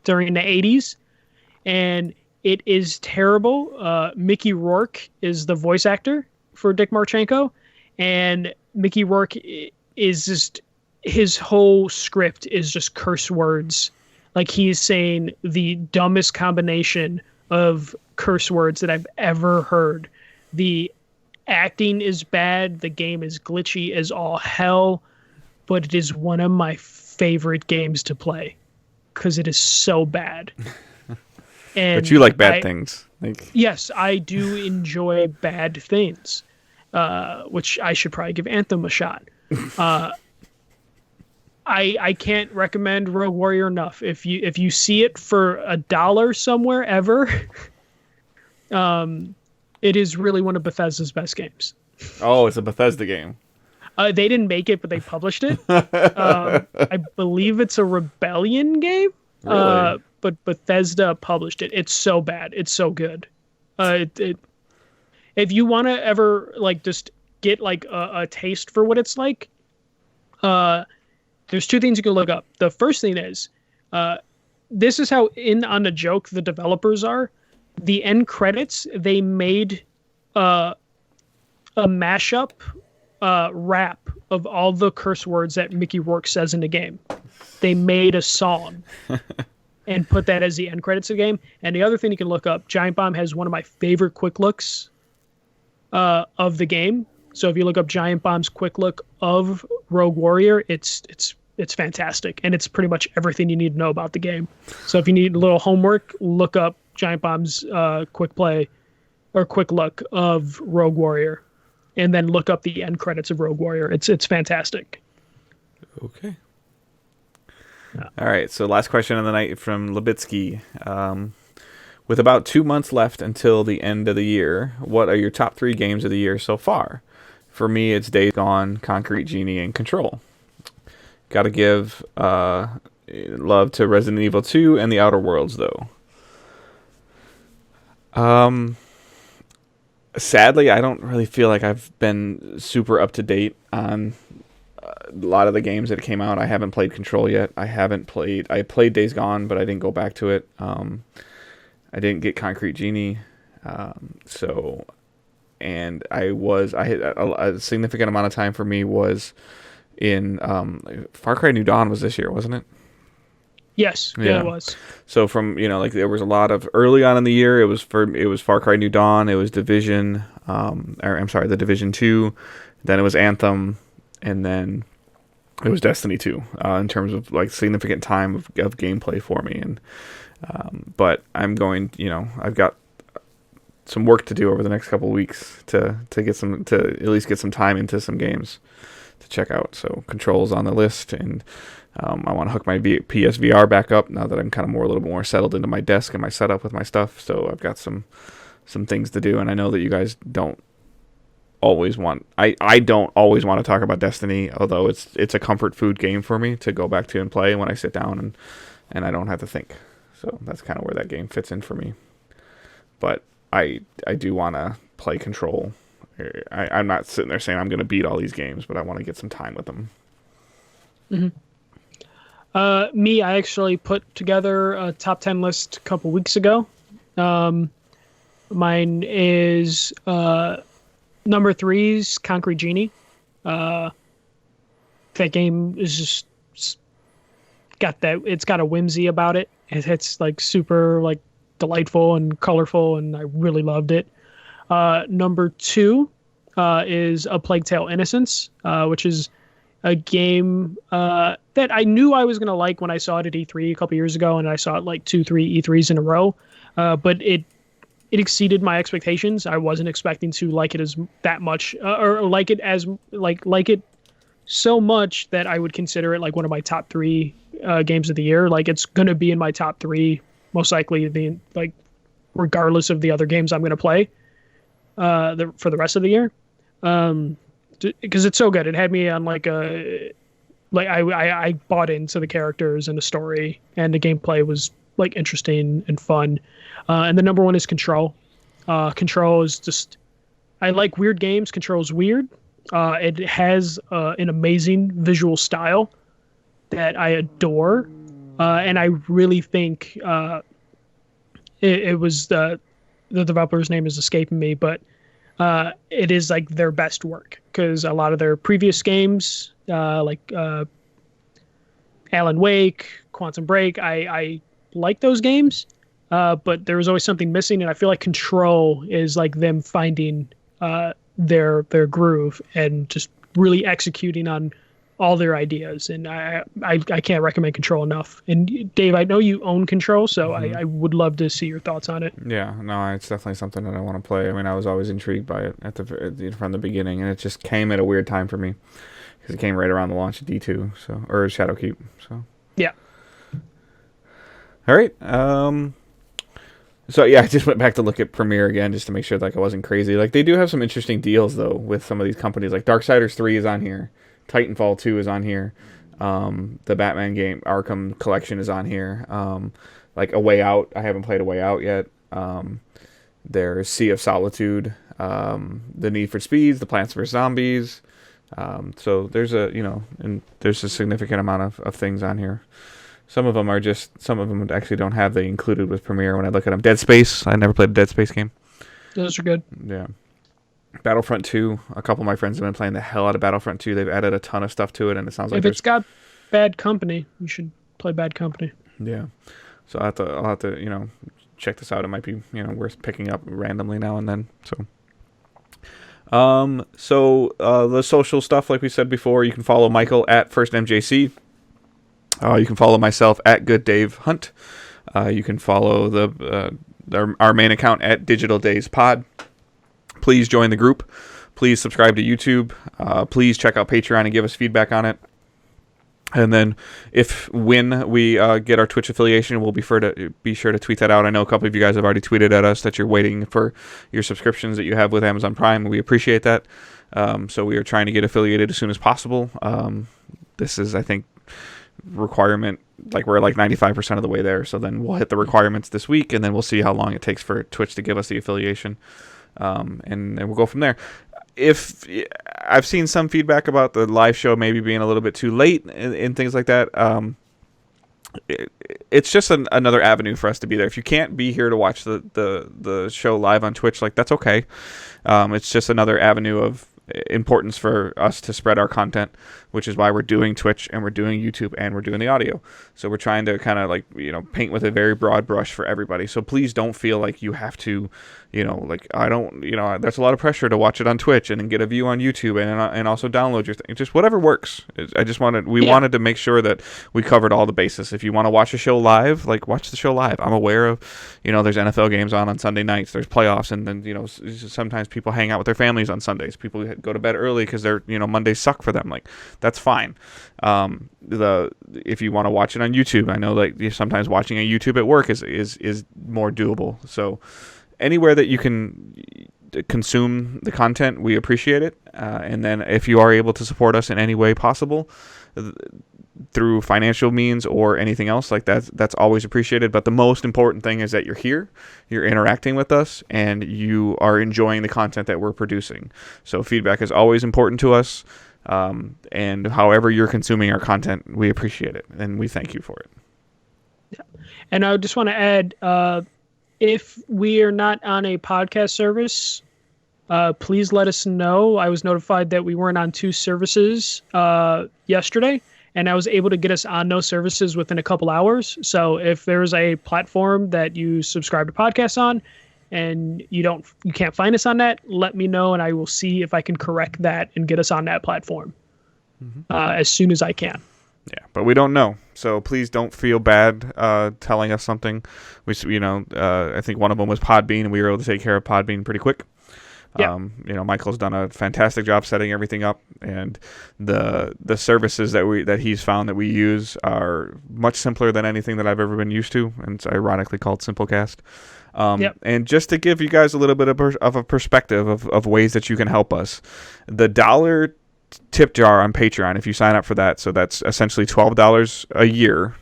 during the 80s. And it is terrible. Mickey Rourke is the voice actor for Dick Marchenko, and Mickey Rourke is just, his whole script is just curse words. Like, he's saying the dumbest combination of curse words that I've ever heard. The acting is bad. The game is glitchy as all hell, but it is one of my favorite games to play because it is so bad. And But you like bad things. Like, yes, I do enjoy bad things, which I should probably give Anthem a shot. I can't recommend Rogue Warrior enough. If you see it for $1 somewhere ever, it is really one of Bethesda's best games. oh, it's a Bethesda game. They didn't make it, but they published it. I believe it's a Rebellion game. Really? But Bethesda published it. It's so bad. It's so good. If you want to ever like just get like a taste for what it's like, there's two things you can look up. The first thing is, this is how in on the joke the developers are. The end credits, they made a mashup rap of all the curse words that Mickey Rourke says in the game. They made a song and put that as the end credits of the game. And the other thing you can look up, Giant Bomb has one of my favorite quick looks of the game. So if you look up Giant Bomb's quick look of Rogue Warrior, it's fantastic, and it's pretty much everything you need to know about the game. So if you need a little homework, look up Giant Bomb's quick play or quick look of Rogue Warrior, and then look up the end credits of Rogue Warrior. It's fantastic. Okay. All right, so last question of the night from Libitsky. With about 2 months left until the end of the year, what are your top 3 games of the year so far? For me, it's Days Gone, Concrete Genie, and Control. Got to give love to Resident Evil 2 and The Outer Worlds, though. Sadly, I don't really feel like I've been super up to date on a lot of the games that came out. I haven't played Control yet. I played Days Gone, but I didn't go back to it. I didn't get Concrete Genie. And I had a significant amount of time for me was in Far Cry New Dawn was this year, wasn't it? Yes, yeah, it was. So from like there was a lot of early on in the year. It was Far Cry New Dawn. It was Division. The Division 2. Then it was Anthem, and then it was Destiny 2. In terms of like significant time of gameplay for me, and but I'm going. I've got some work to do over the next couple of weeks to at least get some time into some games to check out. So Control's on the list, and I want to hook my PSVR back up now that I'm kind of a little bit more settled into my desk and my setup with my stuff. So I've got some things to do, and I know that you guys don't always want. I don't always want to talk about Destiny, although it's a comfort food game for me to go back to and play when I sit down and I don't have to think. So that's kind of where that game fits in for me. But I do want to play Control. I'm not sitting there saying I'm going to beat all these games, but I want to get some time with them. Mm-hmm. I actually put together a top 10 list a couple weeks ago. Mine is number 3's Concrete Genie. That game is just it's got a whimsy about it. It's like super like delightful and colorful, and I really loved it. Number 2, is A Plague Tale: Innocence, which is a game that I knew I was going to like when I saw it at E3 a couple years ago, and I saw it like 2-3 E3s in a row. But it exceeded my expectations. I wasn't expecting to like it as that much, or like it as like it so much that I would consider it like one of my top 3 games of the year. Like it's going to be in my top 3 most likely, regardless of the other games I'm going to play for the rest of the year. Because it's so good. It had me on I bought into the characters and the story, and the gameplay was like interesting and fun. And the number one is Control. Control is just, I like weird games. Control is weird. It has an amazing visual style that I adore, and I really think it was the developer's name is escaping me, but it is like their best work, because a lot of their previous games, like Alan Wake, Quantum Break, I like those games, but there was always something missing, and I feel like Control is like them finding their groove and just really executing on all their ideas. And I can't recommend Control enough. And Dave, I know you own Control, so I would love to see your thoughts on it. Yeah, no, it's definitely something that I want to play. I mean, I was always intrigued by it from the beginning, and it just came at a weird time for me because it came right around the launch of D2, or Shadowkeep. So yeah. All right. So yeah, I just went back to look at Premiere again just to make sure like I wasn't crazy. Like they do have some interesting deals though with some of these companies. Like Darksiders 3 is on here, Titanfall 2 is on here, the Batman game Arkham Collection is on here. Like A Way Out, I haven't played A Way Out yet. There's Sea of Solitude, the Need for Speeds, the Plants vs Zombies. So there's there's a significant amount of things on here. Some of them actually don't have they included with Premiere when I look at them. Dead Space, I never played a Dead Space game. Those are good. Yeah. Battlefront 2, a couple of my friends have been playing the hell out of Battlefront 2. They've added a ton of stuff to it, and it sounds like if it's got Bad Company, you should play Bad Company. Yeah. So I'll have to check this out. It might be worth picking up randomly now and then. So the social stuff, like we said before, you can follow Michael at FirstMJC. You can follow myself at Good Dave Hunt. You can follow our main account at Digital Days Pod. Please join the group. Please subscribe to YouTube. Please check out Patreon and give us feedback on it. And then when we get our Twitch affiliation, we'll be sure to tweet that out. I know a couple of you guys have already tweeted at us that you're waiting for your subscriptions that you have with Amazon Prime. We appreciate that. So we are trying to get affiliated as soon as possible. This is, I think, requirement, like we're like 95% of the way there, so then we'll hit the requirements this week, and then we'll see how long it takes for Twitch to give us the affiliation, and we'll go from there. If I've seen some feedback about the live show maybe being a little bit too late and things like that, it's just another avenue for us to be there. If you can't be here to watch the show live on Twitch, like that's okay. It's just another avenue of importance for us to spread our content, which is why we're doing Twitch and we're doing YouTube and we're doing the audio. So we're trying to kind of like paint with a very broad brush for everybody. So please don't feel like you have to there's a lot of pressure to watch it on Twitch and then get a view on YouTube and also download your thing. Just whatever works. We wanted to make sure that we covered all the bases. If you want to watch a show live, like watch the show live. I'm aware of there's NFL games on Sunday nights, there's playoffs, and then sometimes people hang out with their families on Sundays. People go to bed early because they're Mondays suck for them. Like that's fine. If you want to watch it on YouTube, I know like sometimes watching a YouTube at work is more doable. So anywhere that you can consume the content, we appreciate it. And then if you are able to support us in any way possible through financial means or anything else, like that's always appreciated. But the most important thing is that you're here, you're interacting with us, and you are enjoying the content that we're producing. So feedback is always important to us. And however you're consuming our content, we appreciate it and we thank you for it. Yeah. And I just want to add, if we are not on a podcast service, please let us know. I was notified that we weren't on 2 services yesterday, and I was able to get us on those services within a couple hours. So if there's a platform that you subscribe to podcasts on and you can't find us on that, let me know and I will see if I can correct that and get us on that platform as soon as I can. Yeah, but we don't know, so please don't feel bad telling us something. I think one of them was Podbean, and we were able to take care of Podbean pretty quick. Yeah. Michael's done a fantastic job setting everything up, and the services that he's found that we use are much simpler than anything that I've ever been used to, and it's ironically called Simplecast. And just to give you guys a little bit of a perspective of ways that you can help us, the $1 tip jar on Patreon, if you sign up for that, so that's essentially $12 a year.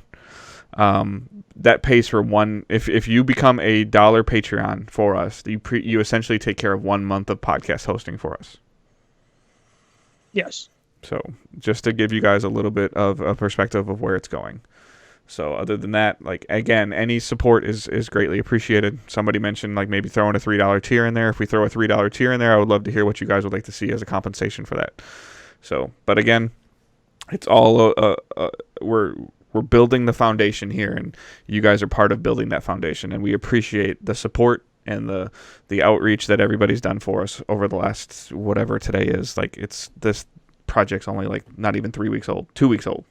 That pays for one. If you become a $1 Patreon for us, you essentially take care of 1 month of podcast hosting for us. Yes. So just to give you guys a little bit of a perspective of where it's going. So other than that, like, again, any support is greatly appreciated. Somebody mentioned like maybe throwing a $3 tier in there. If we throw a $3 tier in there, I would love to hear what you guys would like to see as a compensation for that. So, but again, it's all we're building the foundation here, and you guys are part of building that foundation, and we appreciate the support and the outreach that everybody's done for us over the last whatever today is. Like, this project's only like not even 3 weeks old, 2 weeks old.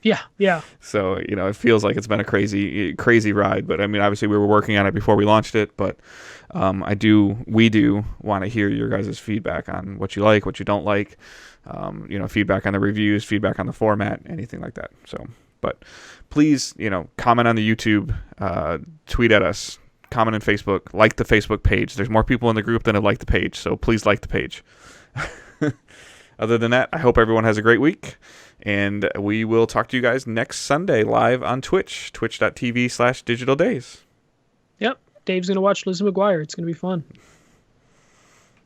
Yeah. So, it feels like it's been a crazy ride, but I mean, obviously we were working on it before we launched it, but we do want to hear your guys' feedback on what you like, what you don't like, feedback on the reviews, feedback on the format, anything like that. So, but please, comment on the YouTube, tweet at us, comment on Facebook, like the Facebook page. There's more people in the group than have liked the page, so please like the page. Other than that, I hope everyone has a great week, and we will talk to you guys next Sunday live on Twitch, twitch.tv/digitaldays. Yep. Dave's going to watch Lizzie McGuire. It's going to be fun.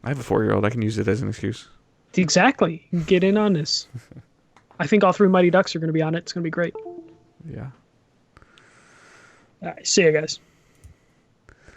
I have a 4-year-old. I can use it as an excuse. Exactly. Get in on this. I think all 3 Mighty Ducks are going to be on it. It's going to be great. Yeah. All right. See you guys.